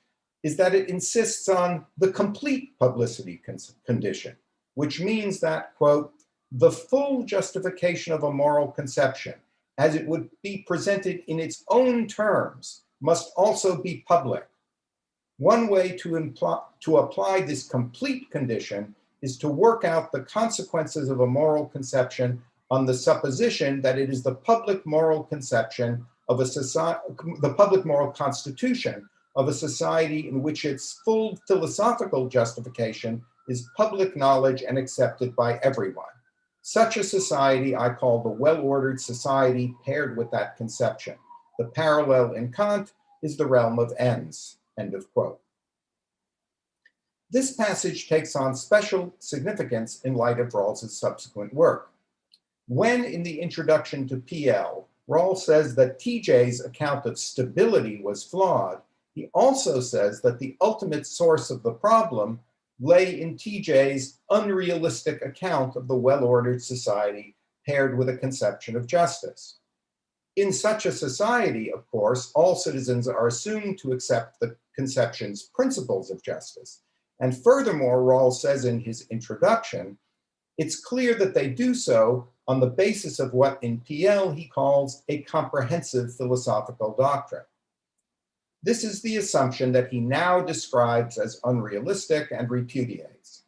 is that it insists on the complete publicity condition, which means that, quote, the full justification of a moral conception, as it would be presented in its own terms, must also be public. One way to apply this complete condition is to work out the consequences of a moral conception on the supposition that it is the public moral conception of a society, the public moral constitution of a society in which its full philosophical justification is public knowledge and accepted by everyone. Such a society I call the well-ordered society paired with that conception. The parallel in Kant is the realm of ends, end of quote. This passage takes on special significance in light of Rawls's subsequent work. When in the introduction to PL, Rawls says that TJ's account of stability was flawed, he also says that the ultimate source of the problem lay in TJ's unrealistic account of the well-ordered society paired with a conception of justice. In such a society, of course, all citizens are assumed to accept the conception's principles of justice. And furthermore, Rawls says in his introduction, it's clear that they do so on the basis of what in PL he calls a comprehensive philosophical doctrine. This is the assumption that he now describes as unrealistic and repudiates.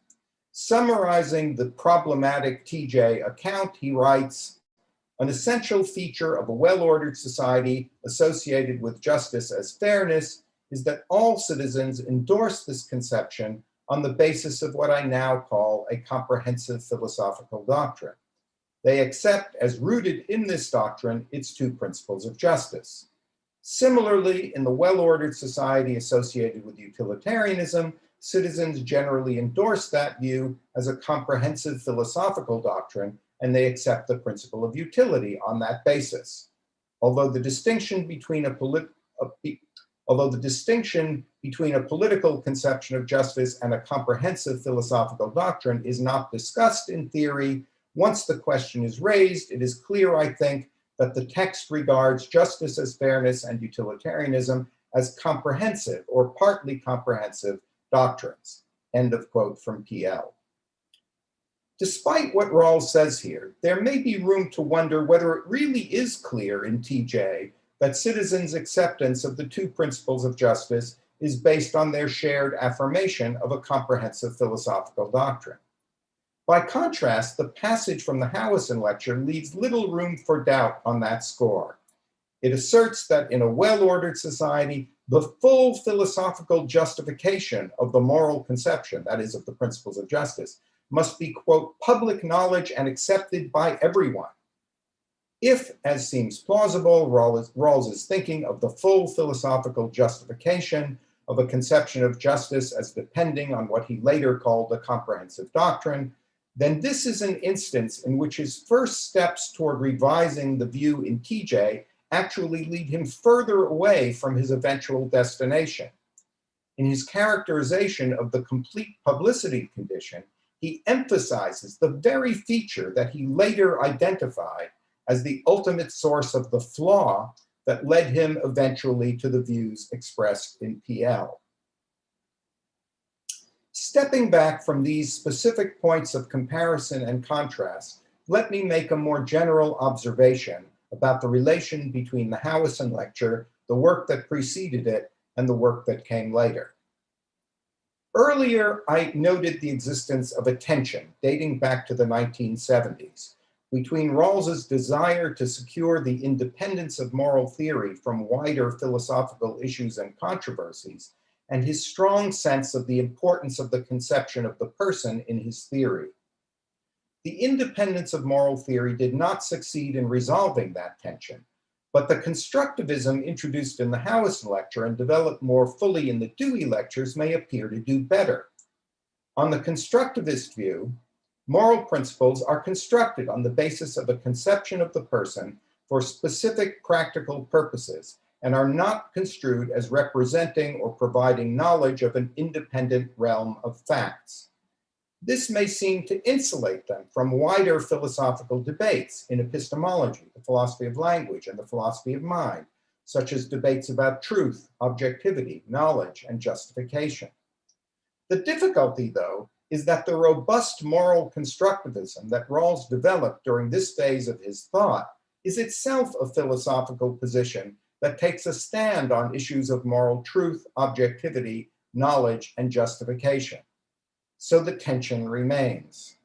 Summarizing the problematic TJ account, he writes, an essential feature of a well-ordered society associated with justice as fairness is that all citizens endorse this conception on the basis of what I now call a comprehensive philosophical doctrine. They accept as rooted in this doctrine its two principles of justice. Similarly, in the well-ordered society associated with utilitarianism, citizens generally endorse that view as a comprehensive philosophical doctrine, and they accept the principle of utility on that basis. Although the distinction between a political conception of justice and a comprehensive philosophical doctrine is not discussed in theory, once the question is raised, it is clear, I think, that the text regards justice as fairness and utilitarianism as comprehensive or partly comprehensive doctrines. End of quote from PL. Despite what Rawls says here, there may be room to wonder whether it really is clear in TJ that citizens' acceptance of the two principles of justice is based on their shared affirmation of a comprehensive philosophical doctrine. By contrast, the passage from the Howison lecture leaves little room for doubt on that score. It asserts that in a well-ordered society, the full philosophical justification of the moral conception, that is, of the principles of justice, must be, quote, public knowledge and accepted by everyone. If, as seems plausible, Rawls is thinking of the full philosophical justification of a conception of justice as depending on what he later called a comprehensive doctrine, then this is an instance in which his first steps toward revising the view in TJ actually lead him further away from his eventual destination. In his characterization of the complete publicity condition, he emphasizes the very feature that he later identified as the ultimate source of the flaw that led him eventually to the views expressed in PL. Stepping back from these specific points of comparison and contrast, let me make a more general observation about the relation between the Howison lecture, the work that preceded it, and the work that came later. Earlier, I noted the existence of a tension dating back to the 1970s between Rawls's desire to secure the independence of moral theory from wider philosophical issues and controversies, and his strong sense of the importance of the conception of the person in his theory. The independence of moral theory did not succeed in resolving that tension, but the constructivism introduced in the Howison lecture and developed more fully in the Dewey lectures may appear to do better. On the constructivist view, moral principles are constructed on the basis of a conception of the person for specific practical purposes and are not construed as representing or providing knowledge of an independent realm of facts. This may seem to insulate them from wider philosophical debates in epistemology, the philosophy of language, and the philosophy of mind, such as debates about truth, objectivity, knowledge, and justification. The difficulty, though, is that the robust moral constructivism that Rawls developed during this phase of his thought is itself a philosophical position that takes a stand on issues of moral truth, objectivity, knowledge, and justification. So the tension remains.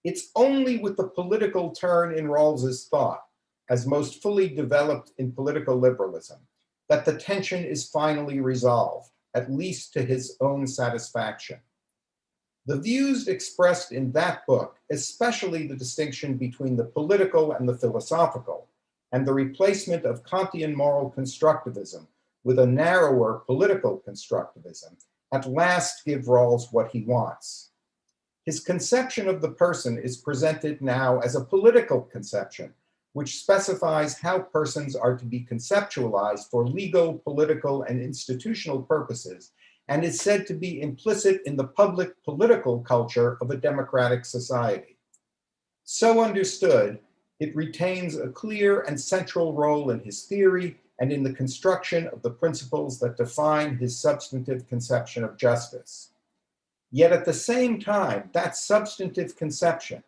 It's only with the political turn in Rawls's thought, as most fully developed in political liberalism, that the tension is finally resolved, at least to his own satisfaction. The views expressed in that book, especially the distinction between the political and the philosophical, and the replacement of Kantian moral constructivism with a narrower political constructivism, at last give Rawls what he wants. His conception of the person is presented now as a political conception, which specifies how persons are to be conceptualized for legal, political, and institutional purposes, and is said to be implicit in the public political culture of a democratic society. So understood, it retains a clear and central role in his theory and in the construction of the principles that define his substantive conception of justice. Yet at the same time, that substantive conception,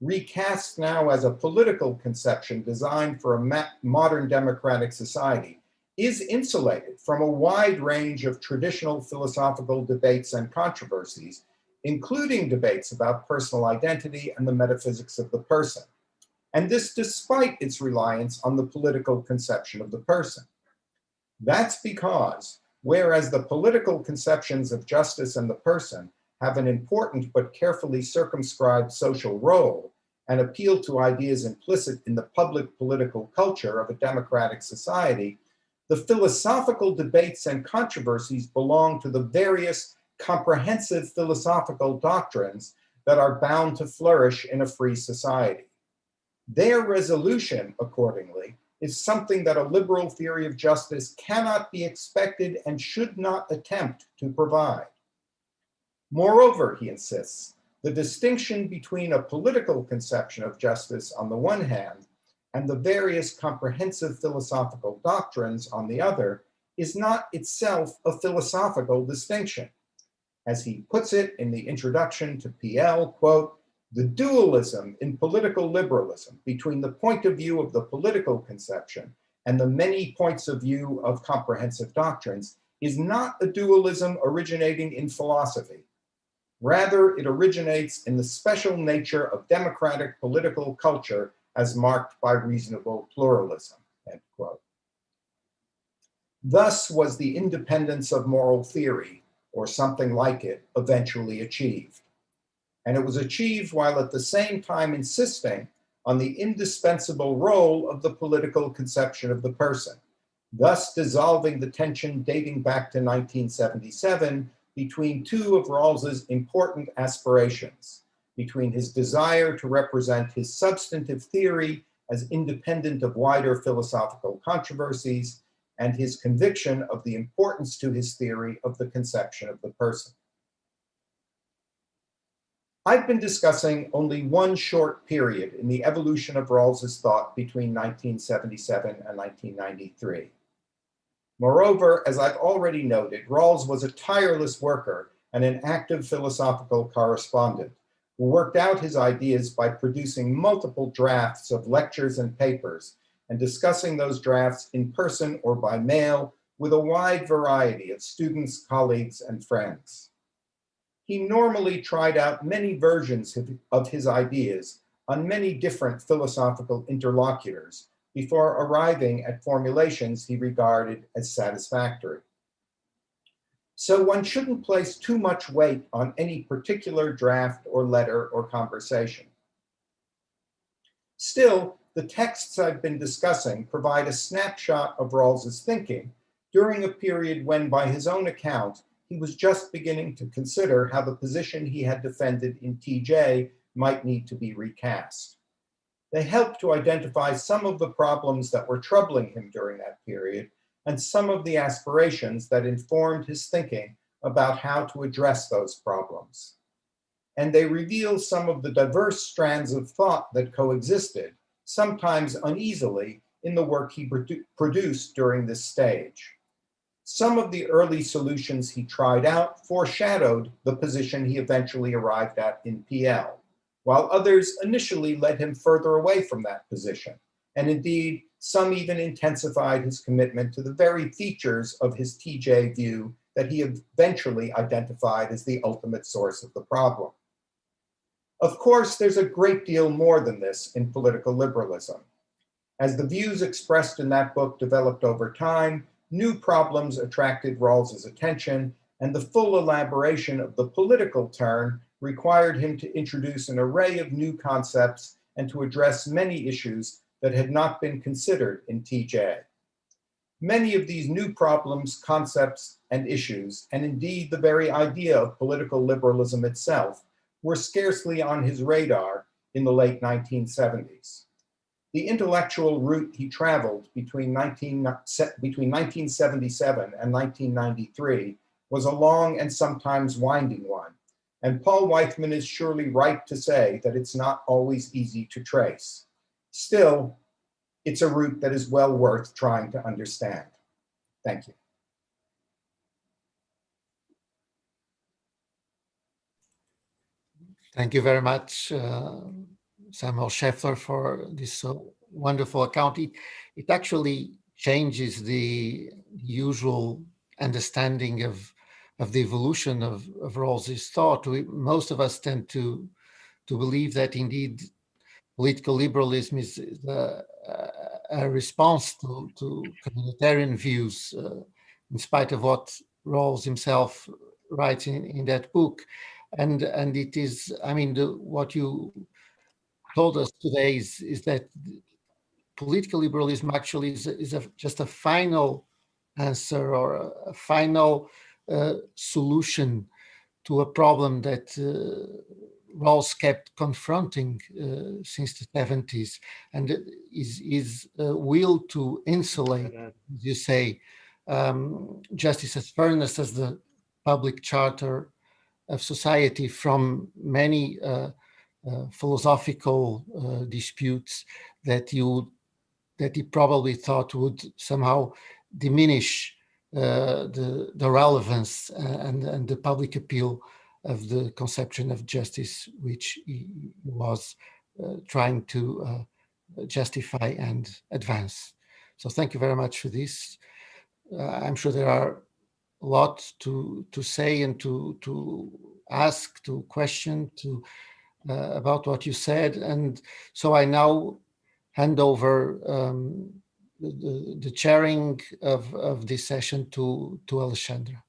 recast now as a political conception designed for a modern democratic society, is insulated from a wide range of traditional philosophical debates and controversies, including debates about personal identity and the metaphysics of the person. And this despite its reliance on the political conception of the person. That's because, whereas the political conceptions of justice and the person have an important but carefully circumscribed social role and appeal to ideas implicit in the public political culture of a democratic society, the philosophical debates and controversies belong to the various comprehensive philosophical doctrines that are bound to flourish in a free society. Their resolution, accordingly, is something that a liberal theory of justice cannot be expected and should not attempt to provide. Moreover, he insists, the distinction between a political conception of justice on the one hand and the various comprehensive philosophical doctrines on the other is not itself a philosophical distinction. As he puts it in the introduction to PL, quote, "The dualism in political liberalism between the point of view of the political conception and the many points of view of comprehensive doctrines is not a dualism originating in philosophy. Rather, it originates in the special nature of democratic political culture as marked by reasonable pluralism," end quote. Thus was the independence of moral theory, or something like it, eventually achieved. And it was achieved while at the same time insisting on the indispensable role of the political conception of the person, thus dissolving the tension dating back to 1977 between two of Rawls's important aspirations, between his desire to represent his substantive theory as independent of wider philosophical controversies and his conviction of the importance to his theory of the conception of the person. I've been discussing only one short period in the evolution of Rawls's thought between 1977 and 1993. Moreover, as I've already noted, Rawls was a tireless worker and an active philosophical correspondent who worked out his ideas by producing multiple drafts of lectures and papers and discussing those drafts in person or by mail with a wide variety of students, colleagues, and friends. He normally tried out many versions of his ideas on many different philosophical interlocutors before arriving at formulations he regarded as satisfactory. So one shouldn't place too much weight on any particular draft or letter or conversation. Still, the texts I've been discussing provide a snapshot of Rawls's thinking during a period when, by his own account, he was just beginning to consider how the position he had defended in TJ might need to be recast. They helped to identify some of the problems that were troubling him during that period and some of the aspirations that informed his thinking about how to address those problems. And they reveal some of the diverse strands of thought that coexisted, sometimes uneasily, in the work he produced during this stage. Some of the early solutions he tried out foreshadowed the position he eventually arrived at in PL, while others initially led him further away from that position. And indeed, some even intensified his commitment to the very features of his TJ view that he eventually identified as the ultimate source of the problem. Of course, there's a great deal more than this in political liberalism. As the views expressed in that book developed over time, new problems attracted Rawls's attention, and the full elaboration of the political turn required him to introduce an array of new concepts and to address many issues that had not been considered in TJ. Many of these new problems, concepts, and issues, and indeed the very idea of political liberalism itself, were scarcely on his radar in the late 1970s. The intellectual route he traveled between 1977 and 1993 was a long and sometimes winding one, and Paul Weitzman is surely right to say that it's not always easy to trace. Still, it's a route that is well worth trying to understand. Thank you. Thank you very much, Samuel Scheffler, for this wonderful account. It actually changes the usual understanding of the evolution of Rawls's thought. Most of us tend to believe that indeed political liberalism is a response to communitarian views, in spite of what Rawls himself writes in that book. And it is, I mean, what you told us today is that political liberalism actually is just a final answer or a final solution to a problem that Rawls kept confronting since the 70s, and is will to insulate, as you say, justice as fairness as the public charter of society from many philosophical disputes that he probably thought would somehow diminish the relevance and the public appeal of the conception of justice, which he was trying to justify and advance. So thank you very much for this. I'm sure there are a lot to say and to ask, to question, about what you said. And so I now hand over the chairing of this session to Alexandra.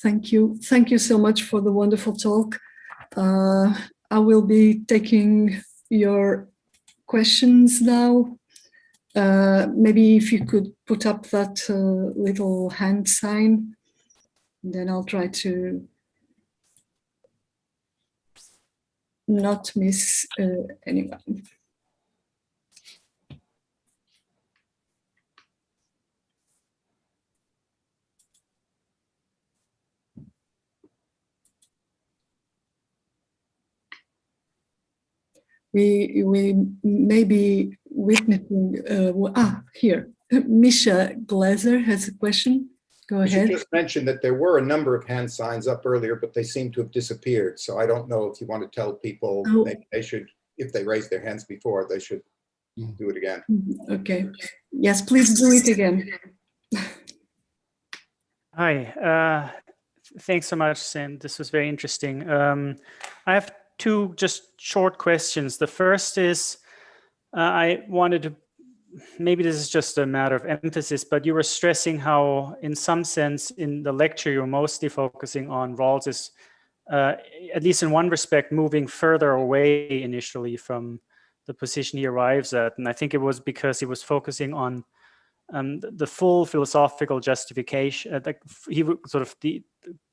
Thank you. Thank you so much for the wonderful talk. I will be taking your questions now. Maybe if you could put up that little hand sign, then I'll try to not miss anyone. We may be witnessing, here, Misha Glazer has a question. Go ahead. I should just mention that there were a number of hand signs up earlier, but they seem to have disappeared. So I don't know if you want to tell people they should, if they raised their hands before, they should do it again. Okay. Yes, please do it again. Hi. Thanks so much, Sam. This was very interesting. I have two just short questions. The first is, I wanted to, maybe this is just a matter of emphasis, but you were stressing how, in some sense, in the lecture, you're mostly focusing on Rawls's, at least in one respect, moving further away initially from the position he arrives at. And I think it was because he was focusing on the full philosophical justification. The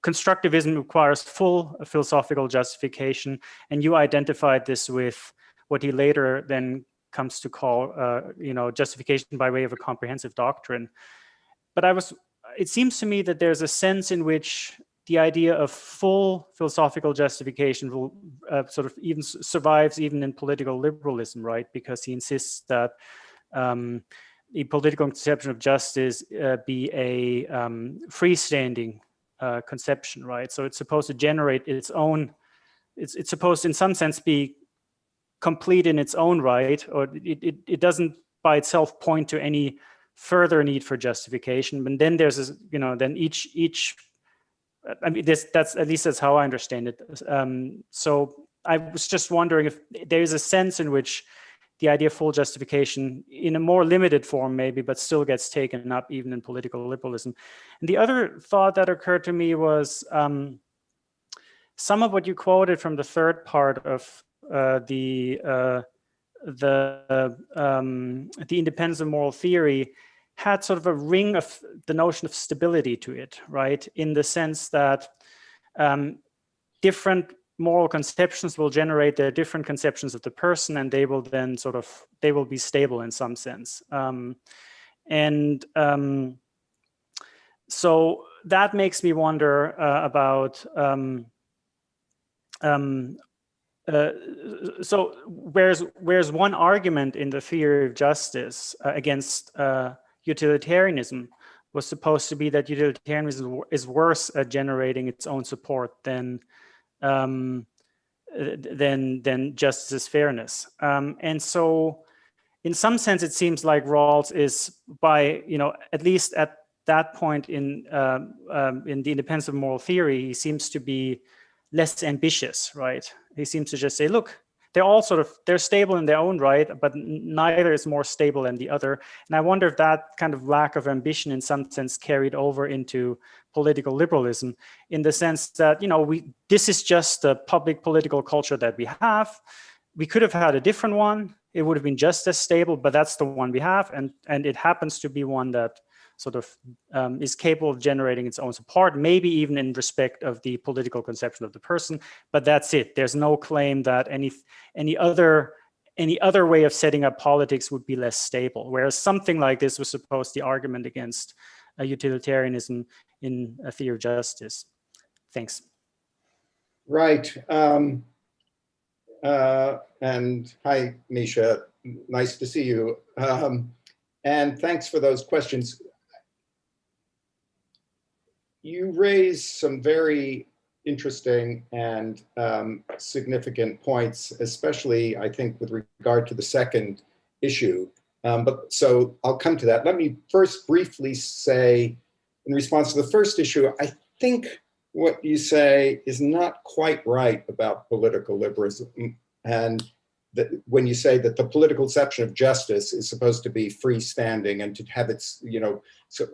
constructivism requires full philosophical justification, and you identified this with what he later then comes to call, justification by way of a comprehensive doctrine. But it seems to me that there's a sense in which the idea of full philosophical justification will sort of even survives even in political liberalism, right? Because he insists that the political conception of justice be a freestanding conception, right? So it's supposed to generate its own, it's supposed to in some sense be complete in its own right, or it doesn't by itself point to any further need for justification. But then there's this, then each I mean, that's at least that's how I understand it. So I was just wondering if there is a sense in which the idea of full justification in a more limited form maybe, but still gets taken up even in political liberalism. And the other thought that occurred to me was some of what you quoted from the third part of the independence of moral theory had sort of a ring of the notion of stability to it, right? In the sense that different moral conceptions will generate their different conceptions of the person, and they will then they will be stable in some sense. So that makes me wonder about so whereas one argument in the theory of justice against utilitarianism was supposed to be that utilitarianism is worse at generating its own support than justice's fairness. And so in some sense, it seems like Rawls is, by, at least at that point in the independence of moral theory, he seems to be less ambitious, right? He seems to just say, look, they're all they're stable in their own right, but neither is more stable than the other. And I wonder if that kind of lack of ambition in some sense carried over into political liberalism, in the sense that, this is just the public political culture that we have. We could have had a different one. It would have been just as stable, but that's the one we have. And it happens to be one that is capable of generating its own support, maybe even in respect of the political conception of the person, but that's it. There's no claim that any other way of setting up politics would be less stable, whereas something like this was supposed the argument against utilitarianism in a theory of justice. Thanks. Right. And hi, Misha, nice to see you. And thanks for those questions. You raised some very interesting and significant points, especially, I think, with regard to the second issue. So I'll come to that. Let me first briefly say, in response to the first issue, I think what you say is not quite right about political liberalism. And when you say that the political conception of justice is supposed to be freestanding and to have its,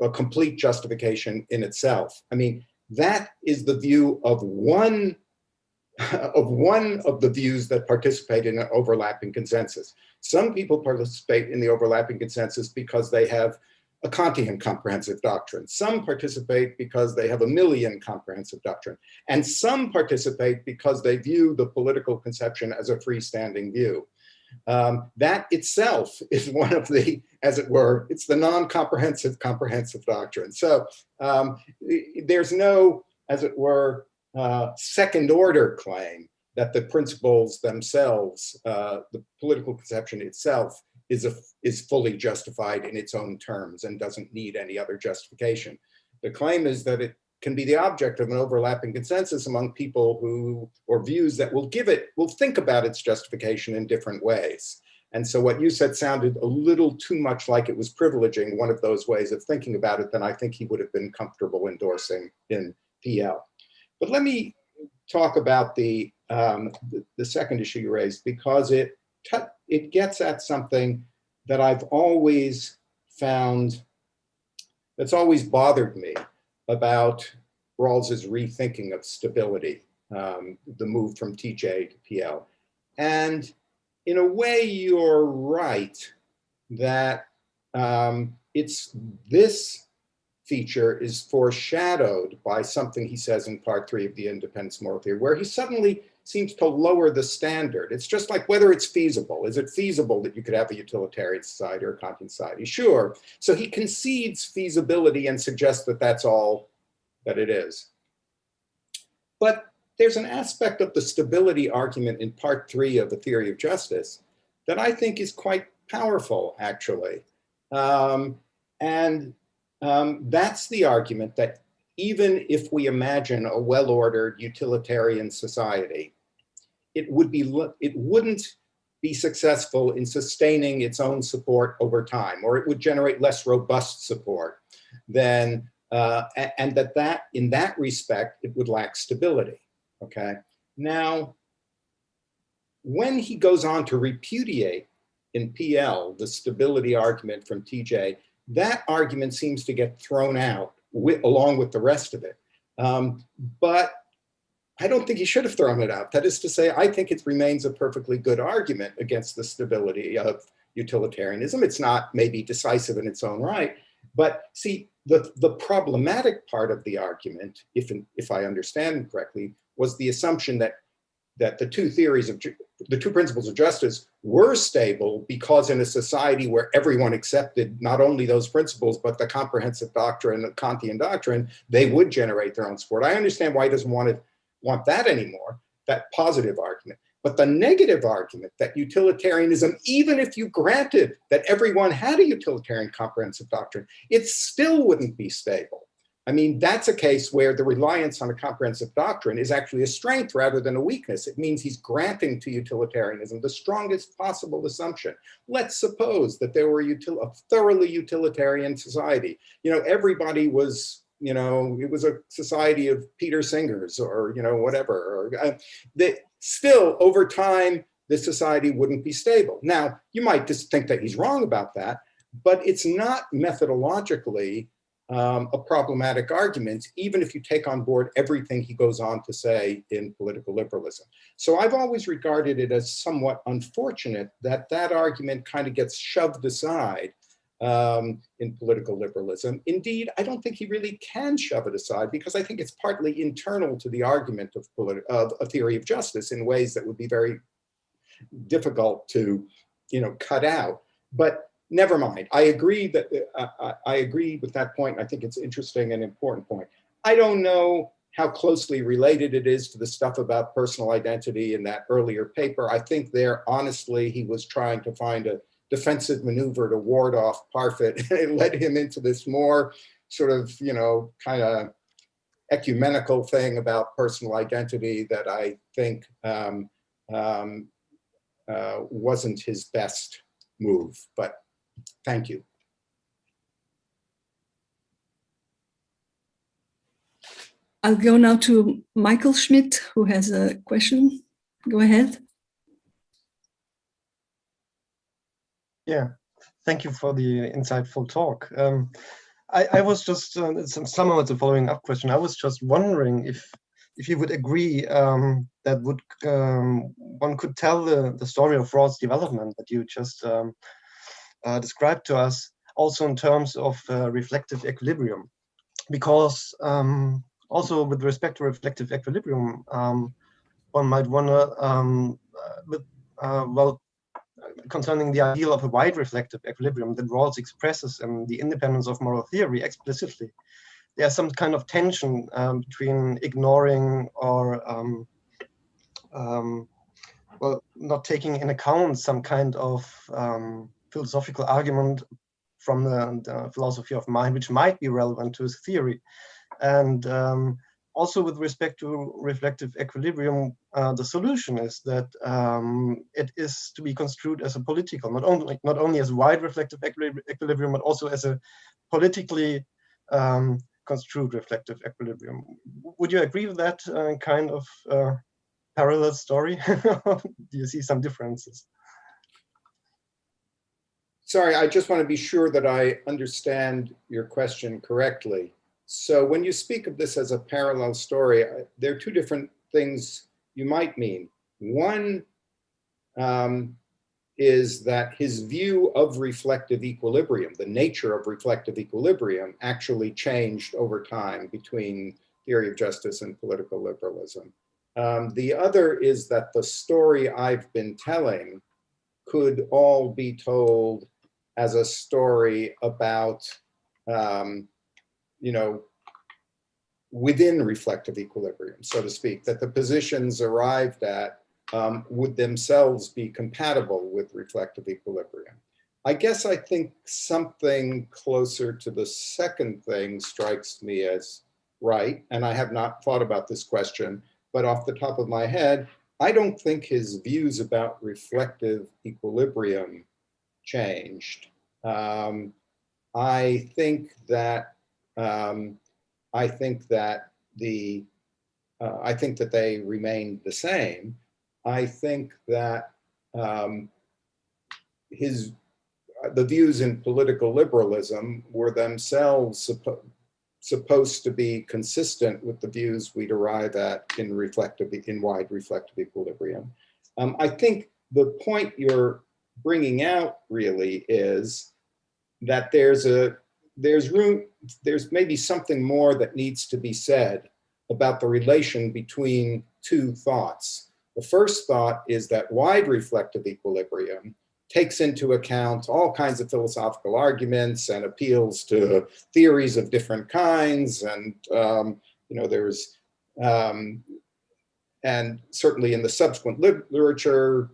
a complete justification in itself. I mean, that is the view of one of the views that participate in an overlapping consensus. Some people participate in the overlapping consensus because they have a Kantian comprehensive doctrine. Some participate because they have a Millian comprehensive doctrine. And some participate because they view the political conception as a freestanding view. That itself is one of the, as it were, it's the non-comprehensive comprehensive doctrine. So there's no, as it were, second order claim that the principles themselves, the political conception itself, is fully justified in its own terms and doesn't need any other justification. The claim is that it can be the object of an overlapping consensus among people who, or views that will think about its justification in different ways. And so what you said sounded a little too much like it was privileging one of those ways of thinking about it than I think he would have been comfortable endorsing in PL. But let me talk about the second issue you raised, because it gets at something that I've always found, that's always bothered me about Rawls's rethinking of stability, the move from TJ to PL. And in a way, you're right that this feature is foreshadowed by something he says in part 3 of the Independence Moral Theory, where he suddenly seems to lower the standard. It's just like whether it's feasible. Is it feasible that you could have a utilitarian society or a Kantian society? Sure. So he concedes feasibility and suggests that that's all that it is. But there's an aspect of the stability argument in part 3 of the Theory of Justice that I think is quite powerful, actually. That's the argument that even if we imagine a well-ordered utilitarian society, it wouldn't be successful in sustaining its own support over time, or it would generate less robust support than, and that in that respect, it would lack stability, okay? Now, when he goes on to repudiate in PL the stability argument from TJ, that argument seems to get thrown out along with the rest of it. But I don't think he should have thrown it out. That is to say, I think it remains a perfectly good argument against the stability of utilitarianism. It's not maybe decisive in its own right, but see, the problematic part of the argument, if I understand correctly, was the assumption that the two principles of justice were stable because in a society where everyone accepted not only those principles, but the comprehensive doctrine, the Kantian doctrine, they would generate their own support. I understand why he doesn't want that anymore, that positive argument. But the negative argument that utilitarianism, even if you granted that everyone had a utilitarian comprehensive doctrine, it still wouldn't be stable. I mean, that's a case where the reliance on a comprehensive doctrine is actually a strength rather than a weakness. It means he's granting to utilitarianism the strongest possible assumption. Let's suppose that there were a thoroughly utilitarian society. You know, everybody was, you know, it was a society of Peter Singers or, you know, whatever. Still, over time, the society wouldn't be stable. Now, you might just think that he's wrong about that, but it's not methodologically a problematic argument, even if you take on board everything he goes on to say in political liberalism. So I've always regarded it as somewhat unfortunate that that argument kind of gets shoved aside in political liberalism. Indeed, I don't think he really can shove it aside because I think it's partly internal to the argument of a theory of justice in ways that would be very difficult to, you know, cut out. But never mind. I agree that I agree with that point. I think it's interesting and important point. I don't know how closely related it is to the stuff about personal identity in that earlier paper. I think there, honestly, he was trying to find a defensive maneuver to ward off Parfit, and it led him into this more sort of, you know, kind of ecumenical thing about personal identity that I think wasn't his best move. But thank you. I'll go now to Michael Schmidt, who has a question. Go ahead. Yeah, thank you for the insightful talk. I was just, somehow it's a following up question. I was just wondering if you would agree that one could tell the story of Rawls' development that you just described to us, also in terms of reflective equilibrium, because also with respect to reflective equilibrium, one might wonder, well, concerning the ideal of a wide reflective equilibrium that Rawls expresses in The Independence of Moral Theory explicitly, there's some kind of tension between ignoring or well, not taking in account some kind of philosophical argument from the philosophy of mind, which might be relevant to his theory. And also with respect to reflective equilibrium, the solution is that it is to be construed as a political, not only as wide reflective equilibrium, but also as a politically construed reflective equilibrium. Would you agree with that kind of parallel story? Do you see some differences? Sorry, I just want to be sure that I understand your question correctly. So when you speak of this as a parallel story, there are two different things you might mean. One is that his view of reflective equilibrium, the nature of reflective equilibrium, actually changed over time between theory of justice and political liberalism. The other is that the story I've been telling could all be told as a story about, you know, within reflective equilibrium, so to speak, that the positions arrived at would themselves be compatible with reflective equilibrium. I guess I think something closer to the second thing strikes me as right, and I have not thought about this question, but off the top of my head, I don't think his views about reflective equilibrium changed. I think that they remained the same. I think that the views in political liberalism were themselves supposed to be consistent with the views we derive at in wide reflective equilibrium. I think the point you're bringing out really is that there's maybe something more that needs to be said about the relation between two thoughts. The first thought is that wide reflective equilibrium takes into account all kinds of philosophical arguments and appeals to theories of different kinds. And, and certainly in the subsequent literature,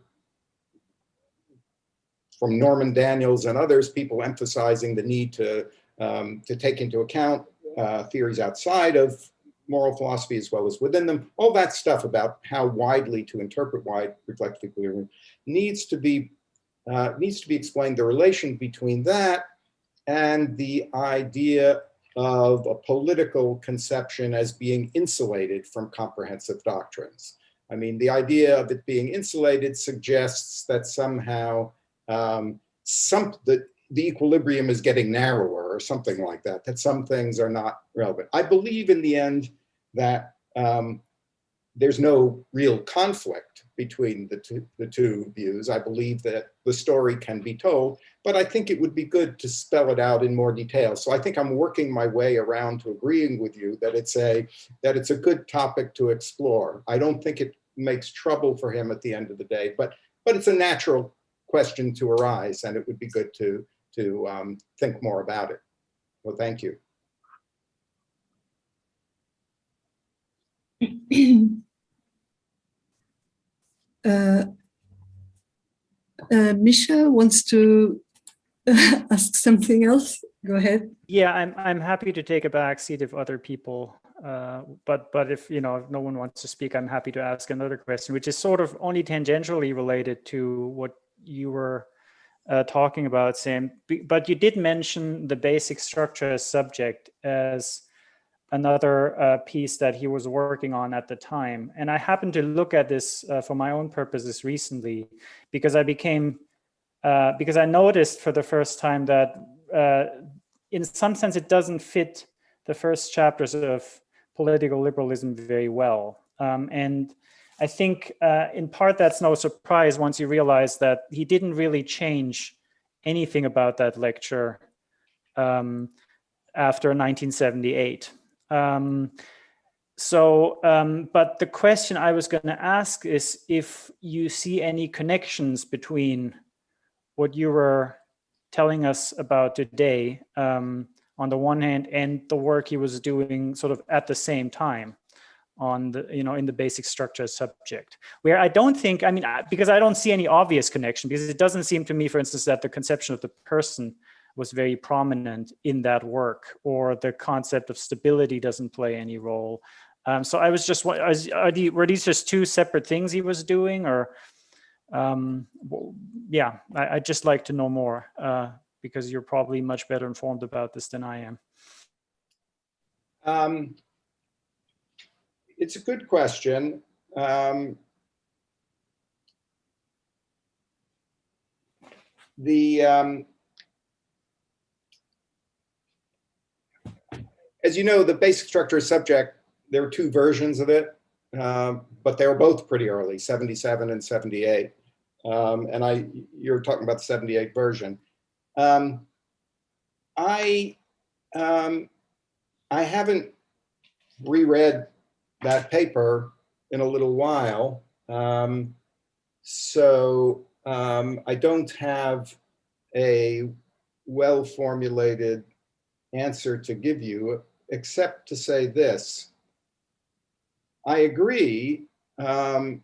from Norman Daniels and others, people emphasizing the need to take into account theories outside of moral philosophy as well as within them. All that stuff about how widely to interpret wide reflective equilibrium needs to be explained. The relation between that and the idea of a political conception as being insulated from comprehensive doctrines. I mean, the idea of it being insulated suggests that somehow the equilibrium is getting narrower or something like that, that some things are not relevant. I believe in the end that there's no real conflict between the two views. I believe that the story can be told, but I think it would be good to spell it out in more detail. So I think I'm working my way around to agreeing with you that it's a good topic to explore. I don't think it makes trouble for him at the end of the day, but it's a natural question to arise, and it would be good to think more about it. Well, thank you. Misha wants to ask something else. Go ahead. Yeah, I'm happy to take a back seat if other people, but if if no one wants to speak, I'm happy to ask another question, which is sort of only tangentially related to what you were talking about, Sam. But you did mention the basic structure as subject as another piece that he was working on at the time. And I happened to look at this for my own purposes recently, because because I noticed for the first time that in some sense it doesn't fit the first chapters of political liberalism very well. And I think in part that's no surprise once you realize that he didn't really change anything about that lecture after 1978. But the question I was going to ask is if you see any connections between what you were telling us about today on the one hand and the work he was doing sort of at the same time on the, in the basic structure subject, where I don't think, because I don't see any obvious connection, because it doesn't seem to me, for instance, that the conception of the person was very prominent in that work, or the concept of stability doesn't play any role. So I was just, were these just two separate things he was doing, or, yeah, I'd just like to know more, because you're probably much better informed about this than I am. It's a good question. As you know, the basic structure subject, there were two versions of it, but they were both pretty early, 77 and 78. And you're talking about the 78 version. I haven't reread that paper in a little while. So I don't have a well-formulated answer to give you, except to say this. I agree. Well,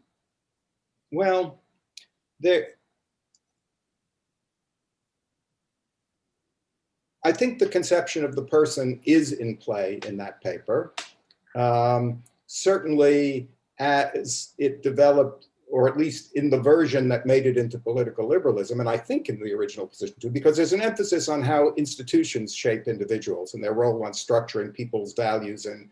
I think the conception of the person is in play in that paper. Certainly as it developed, or at least in the version that made it into political liberalism, and I think in the original position too, because there's an emphasis on how institutions shape individuals and their role on structuring people's values and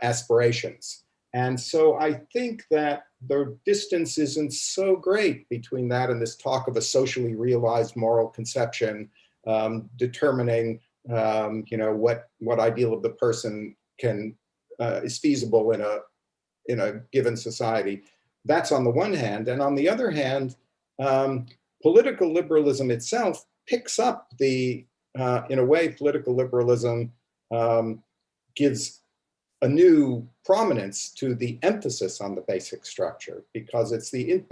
aspirations. And so I think that the distance isn't so great between that and this talk of a socially realized moral conception determining what ideal of the person is feasible in a given society. That's on the one hand. And on the other hand, political liberalism itself picks up in a way, political liberalism gives a new prominence to the emphasis on the basic structure, because it's the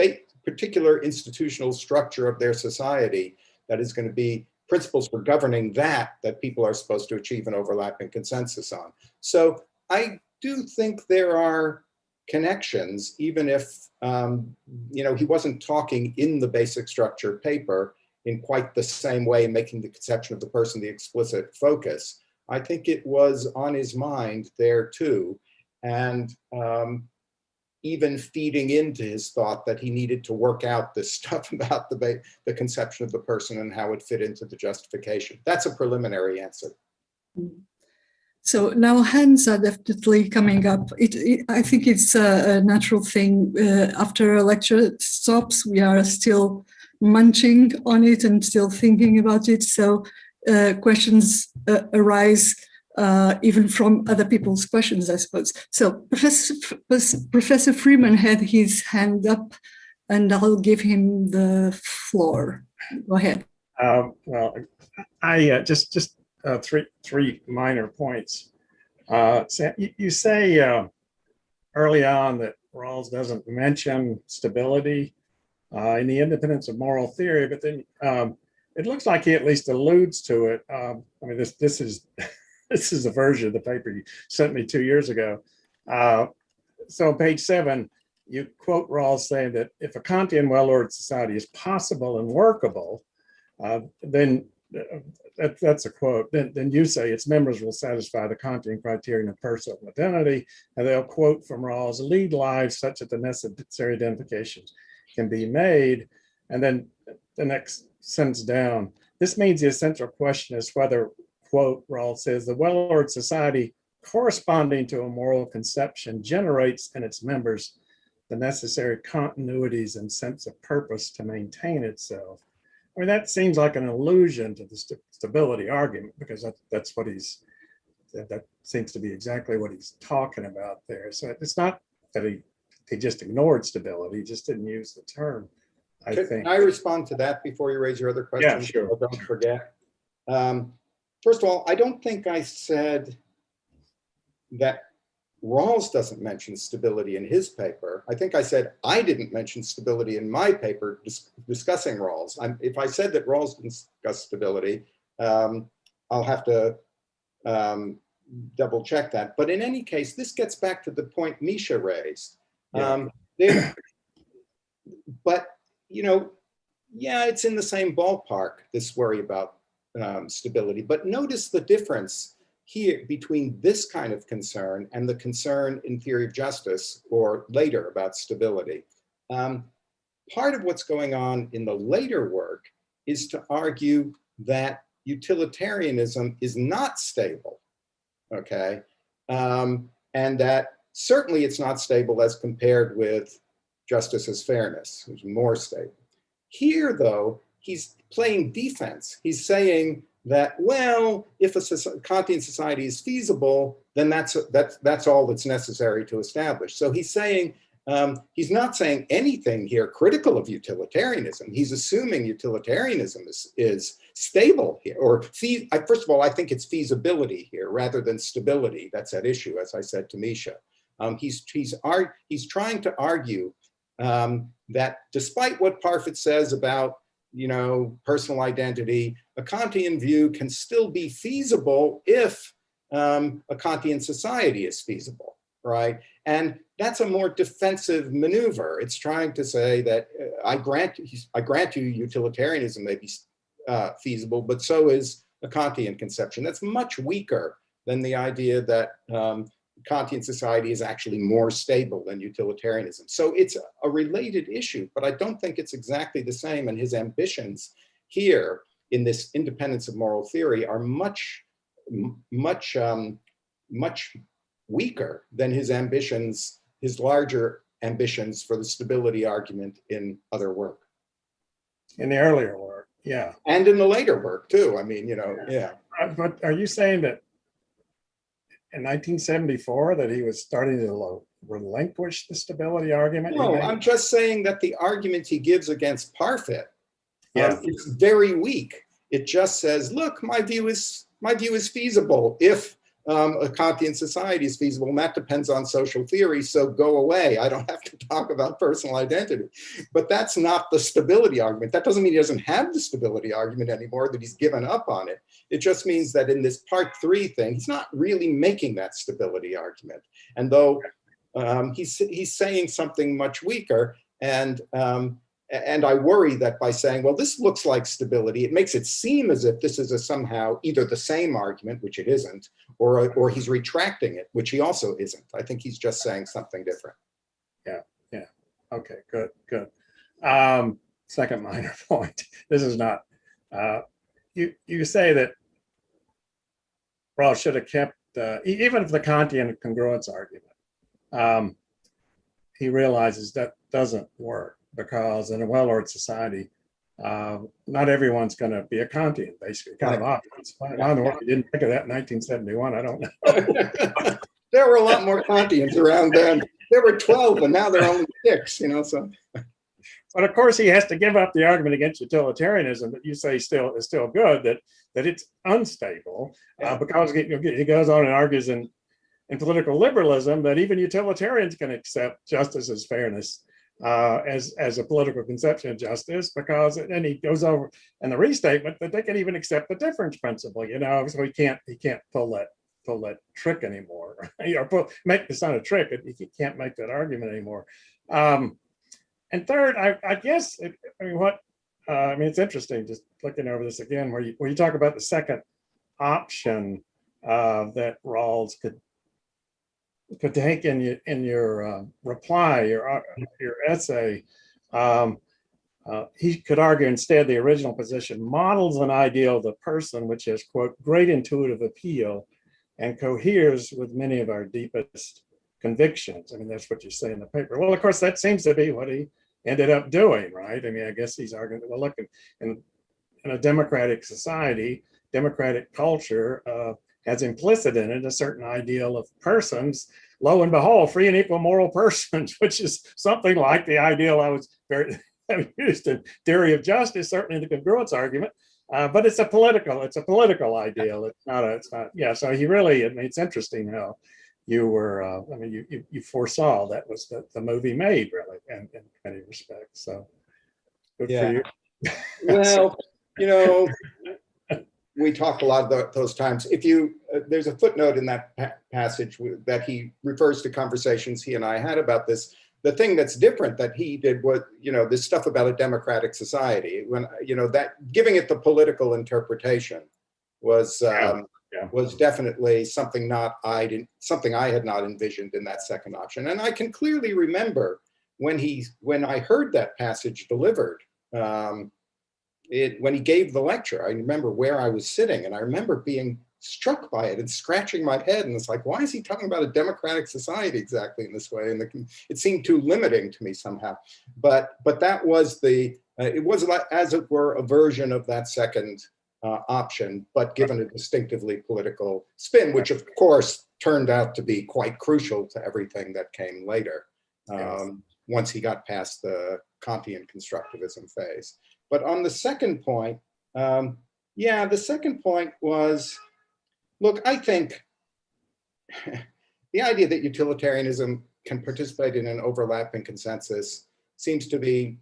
particular institutional structure of their society that is going to be principles for governing that people are supposed to achieve an overlapping consensus on. So I do think there are connections, even if he wasn't talking in the basic structure paper in quite the same way, making the conception of the person the explicit focus. I think it was on his mind there too, and even feeding into his thought that he needed to work out this stuff about the conception of the person and how it fit into the justification. That's a preliminary answer. So now hands are definitely coming up. I think it's a natural thing. After a lecture stops, we are still munching on it and still thinking about it. So questions arise even from other people's questions, I suppose. So Professor Freeman had his hand up, and I'll give him the floor. Go ahead. Well, I just three minor points. So you say early on that Rawls doesn't mention stability in the independence of moral theory, but then it looks like he at least alludes to it. I mean, this is this is a version of the paper you sent me 2 years ago. So on page 7, you quote Rawls saying that if a Kantian well-ordered society is possible and workable, then that's a quote. Then you say its members will satisfy the Kantian criterion of personal identity, and they'll quote from Rawls, lead lives such that the necessary identifications can be made. And then the next sentence down, this means the essential question is whether, quote, Rawls says, the well-ordered society corresponding to a moral conception generates in its members the necessary continuities and sense of purpose to maintain itself. I mean, that seems like an allusion to the stability argument, because that's what that seems to be exactly what he's talking about there. So it's not that he just ignored stability, he just didn't use the term, I think. Can I respond to that before you raise your other question? Yeah, sure. So don't forget. First of all, I don't think I said that Rawls doesn't mention stability in his paper. I think I said I didn't mention stability in my paper discussing Rawls. If I said that Rawls didn't discuss stability, I'll have to double check that. But in any case, this gets back to the point Misha raised. Yeah. But, yeah, it's in the same ballpark, this worry about stability. But notice the difference here between this kind of concern and the concern in theory of justice or later about stability. Part of what's going on in the later work is to argue that utilitarianism is not stable, okay? And that certainly it's not stable as compared with justice as fairness, which is more stable. Here, though, he's playing defense. He's saying that, well, if a Kantian society is feasible, then that's all that's necessary to establish. So he's saying, he's not saying anything here critical of utilitarianism. He's assuming utilitarianism is stable here, or first of all, I think it's feasibility here rather than stability that's at issue, as I said to Misha. He's trying to argue that despite what Parfit says about personal identity, a Kantian view can still be feasible if a Kantian society is feasible, right? And that's a more defensive maneuver. It's trying to say that I grant you utilitarianism may be feasible, but so is a Kantian conception. That's much weaker than the idea that Kantian society is actually more stable than utilitarianism. So it's a related issue, but I don't think it's exactly the same. And his ambitions here in this independence of moral theory are much weaker than his ambitions, his larger ambitions for the stability argument in other work. In the earlier work, yeah. And in the later work too. I mean, yeah. But are you saying that in 1974 that he was starting to relinquish the stability argument? No, I'm just saying that the argument he gives against Parfit is very weak. It just says, look, my view is feasible if a Kantian society is feasible, and that depends on social theory, so go away. I don't have to talk about personal identity. But that's not the stability argument. That doesn't mean he doesn't have the stability argument anymore, that he's given up on it. It just means that in this part 3 thing, he's not really making that stability argument. And though he's saying something much weaker, and I worry that by saying, well, this looks like stability, it makes it seem as if this is somehow either the same argument, which it isn't, or he's retracting it, which he also isn't. I think he's just saying something different. Yeah. Okay, good. Second minor point. This is not, you say that Rawls should have kept, even if the Kantian congruence argument, he realizes that doesn't work, because in a well-ordered society, not everyone's going to be a Kantian, basically, kind of obvious. I don't know why you didn't think of that in 1971. I don't know. There were a lot more Kantians around then. There were 12, and now there are only 6. So. But of course, he has to give up the argument against utilitarianism that you say is still good, that it's unstable, because he goes on and argues in political liberalism that even utilitarians can accept justice as fairness. As a political conception of justice, because then he goes over in the restatement that they can even accept the difference principle, so he can't pull that trick anymore, make this not a trick. He can't make that argument anymore. And third, I guess, it's interesting just looking over this again, where you talk about the second option that Rawls could take in your reply, your essay. He could argue instead the original position models an ideal of the person which has, quote, great intuitive appeal and coheres with many of our deepest convictions. That's what you say in the paper. Well, of course, that seems to be what he ended up doing, right? I guess he's arguing, well, look, in a democratic society, democratic culture, has implicit in it a certain ideal of persons, lo and behold, free and equal moral persons, which is something like the ideal I was very used in theory of justice, certainly the congruence argument, but it's a political ideal. It's not. So he really, it's interesting how you were, you foresaw that was the movie made, really, in many respects. So good for you. Well, we talked a lot of those times. There's a footnote in that passage that he refers to conversations he and I had about this. The thing that's different that he did was, this stuff about a democratic society, when, that giving it the political interpretation was definitely something I had not envisioned in that second option. And I can clearly remember when I heard that passage delivered, when he gave the lecture, I remember where I was sitting, and I remember being struck by it and scratching my head. And it's like, why is he talking about a democratic society exactly in this way? And it seemed too limiting to me somehow. But that was it was like, as it were, a version of that second option, but given a distinctively political spin, which of course turned out to be quite crucial to everything that came later, once he got past the Kantian constructivism phase. But on the second point, the second point was, look, I think the idea that utilitarianism can participate in an overlapping consensus seems to be,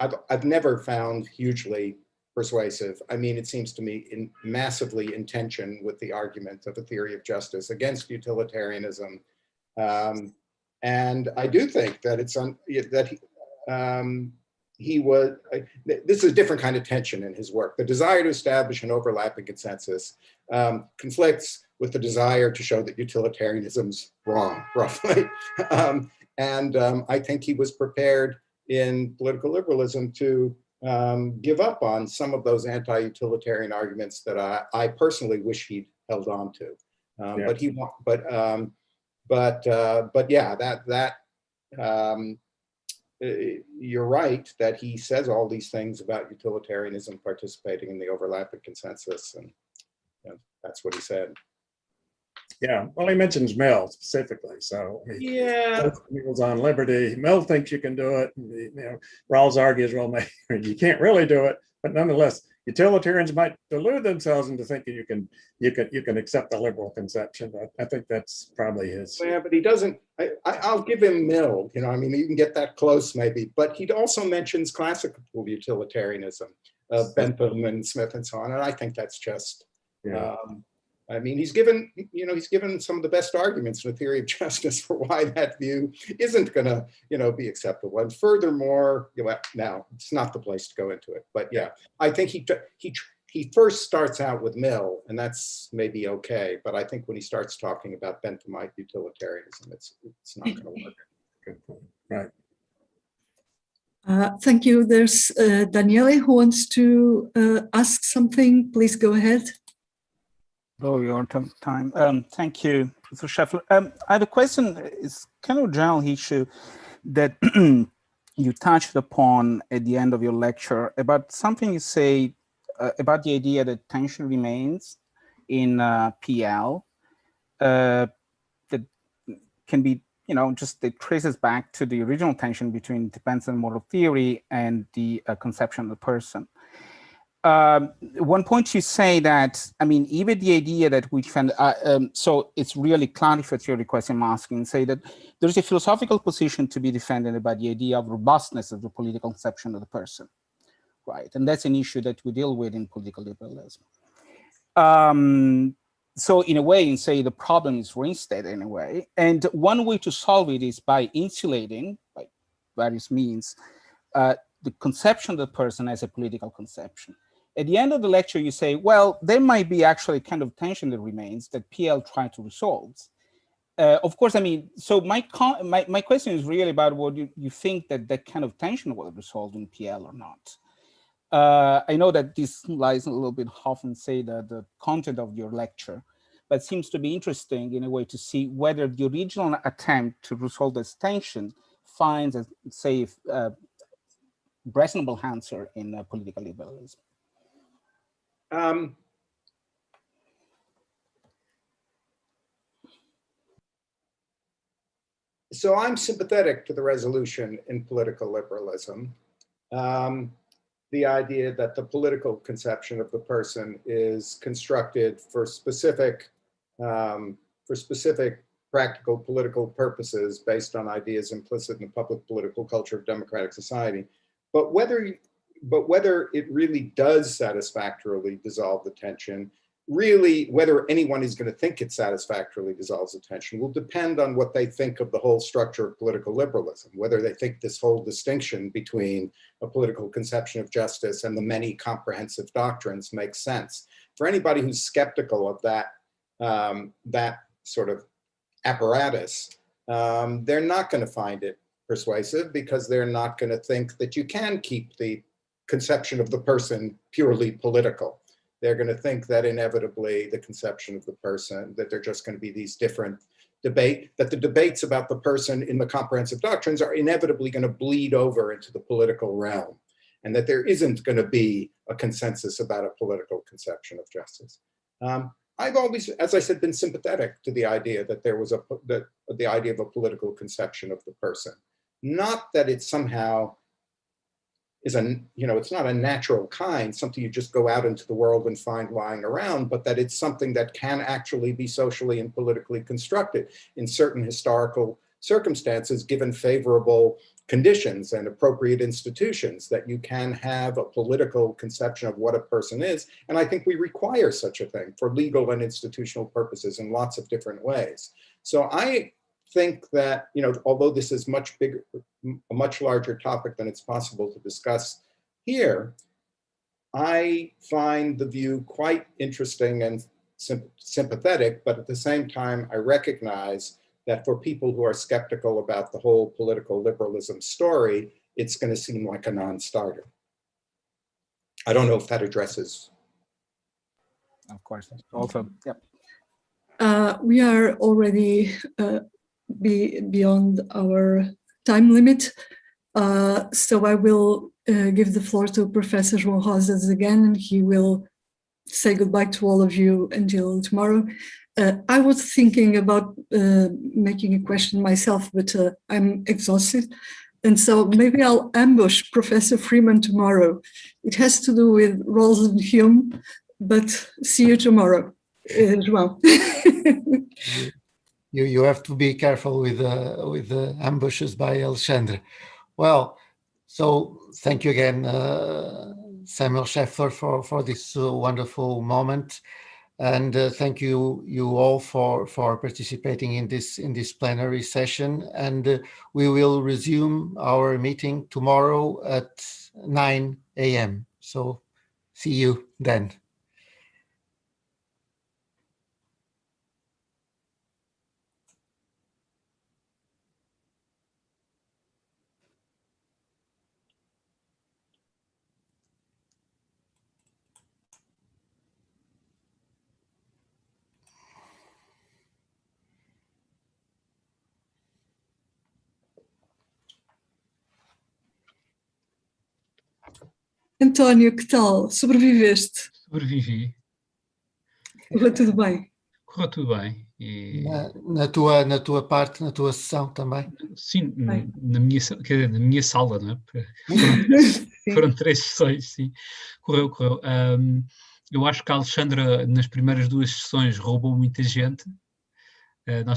I've never found hugely persuasive. It seems to me massively in tension with the argument of a theory of justice against utilitarianism. And I do think that this is a different kind of tension in his work. The desire to establish an overlapping consensus conflicts with the desire to show that utilitarianism's wrong, roughly. And I think he was prepared in political liberalism to give up on some of those anti-utilitarian arguments that I personally wish he'd held on to. You're right that he says all these things about utilitarianism participating in the overlapping consensus, and That's what he said. Yeah, well, he mentions Mill specifically, so Yeah. Mill's on liberty. Mill thinks you can do it. And, Rawls argues, well, maybe you can't really do it, but nonetheless, utilitarians might delude themselves into thinking you can accept the liberal conception. I think that's probably his. Yeah, but he doesn't. I'll give him Mill. I mean, you can get that close maybe, but he also mentions classical utilitarianism of Bentham and Smith and so on, and I think that's just. Yeah. I mean, he's given some of the best arguments in the theory of justice for why that view isn't going to, be acceptable. And furthermore, now it's not the place to go into it, but yeah, I think he first starts out with Mill, and that's maybe okay. But I think when he starts talking about Benthamite utilitarianism, it's not going to work. Good point. Right. Thank you. There's Daniele who wants to ask something. Please go ahead. Oh, your time. Thank you, Professor Scheffler. I have a question. It's kind of a general issue that you touched upon at the end of your lecture about something you say about the idea that tension remains in PL that can be, just it traces back to the original tension between dependent moral theory and the conception of the person. One point you say that, even the idea that we can, so it's really clarificatory question I'm asking, say that there's a philosophical position to be defended by the idea of robustness of the political conception of the person, right? And that's an issue that we deal with in political liberalism. So in a way, you say the problem is reinstated in a way. And one way to solve it is by insulating, by various means, the conception of the person as a political conception. At the end of the lecture, you say, well, there might be actually kind of tension that remains that PL tried to resolve. Of course, so my question is really about what you think that kind of tension was resolved in PL or not. I know that this lies a little bit often say the content of your lecture, but it seems to be interesting in a way to see whether the original attempt to resolve this tension finds a, say, reasonable answer in political liberalism. So I'm sympathetic to the resolution in political liberalism. The idea that the political conception of the person is constructed for specific practical political purposes based on ideas implicit in the public political culture of democratic society. But whether it really does satisfactorily dissolve the tension, really whether anyone is going to think it satisfactorily dissolves the tension will depend on what they think of the whole structure of political liberalism, whether they think this whole distinction between a political conception of justice and the many comprehensive doctrines makes sense. For anybody who's skeptical of that sort of apparatus, they're not going to find it persuasive because they're not going to think that you can keep the conception of the person purely political. They're going to think that inevitably the conception of the person, that they're just going to be these different that the debates about the person in the comprehensive doctrines are inevitably going to bleed over into the political realm, and that there isn't going to be a consensus about a political conception of justice. I've always, as I said, been sympathetic to the idea that there was the idea of a political conception of the person. Not that it somehow is it's not a natural kind, something you just go out into the world and find lying around, but that it's something that can actually be socially and politically constructed in certain historical circumstances, given favorable conditions and appropriate institutions, that you can have a political conception of what a person is. And I think we require such a thing for legal and institutional purposes in lots of different ways. So I think that, although this is much bigger, a much larger topic than it's possible to discuss here, I find the view quite interesting and sympathetic, but at the same time, I recognize that for people who are skeptical about the whole political liberalism story, it's going to seem like a non-starter. I don't know if that addresses. Of course, also, yep. We are already beyond our time limit. So I will give the floor to Professor João Rosas again, and he will say goodbye to all of you until tomorrow. I was thinking about making a question myself, but I'm exhausted. And so maybe I'll ambush Professor Freeman tomorrow. It has to do with Rawls and Hume, but see you tomorrow, João. You have to be careful with the ambushes by Alexandre. Well, so thank you again, Samuel Scheffler, for this wonderful moment, and thank you all for participating in this plenary session. And we will resume our meeting tomorrow at 9 a.m. So see you then. António, que tal? Sobreviveste? Sobrevivi. Correu tudo bem? Correu tudo bem. E, Na tua parte, na tua sessão também? sim, Bem. na minha sala, não é? Foram 3 sessões, sim. Correu. Eu acho que a Alexandra, nas primeiras 2 sessões, roubou muita gente.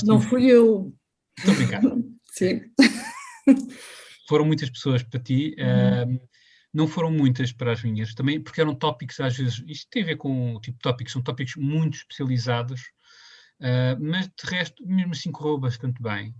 Não fui eu. Estou a brincar. Sim. Foram muitas pessoas para ti. Não foram muitas para as minhas, também porque eram tópicos, às vezes, isto tem a ver com o tipo de tópicos, são tópicos muito especializados, mas de resto, mesmo assim, correu bastante bem.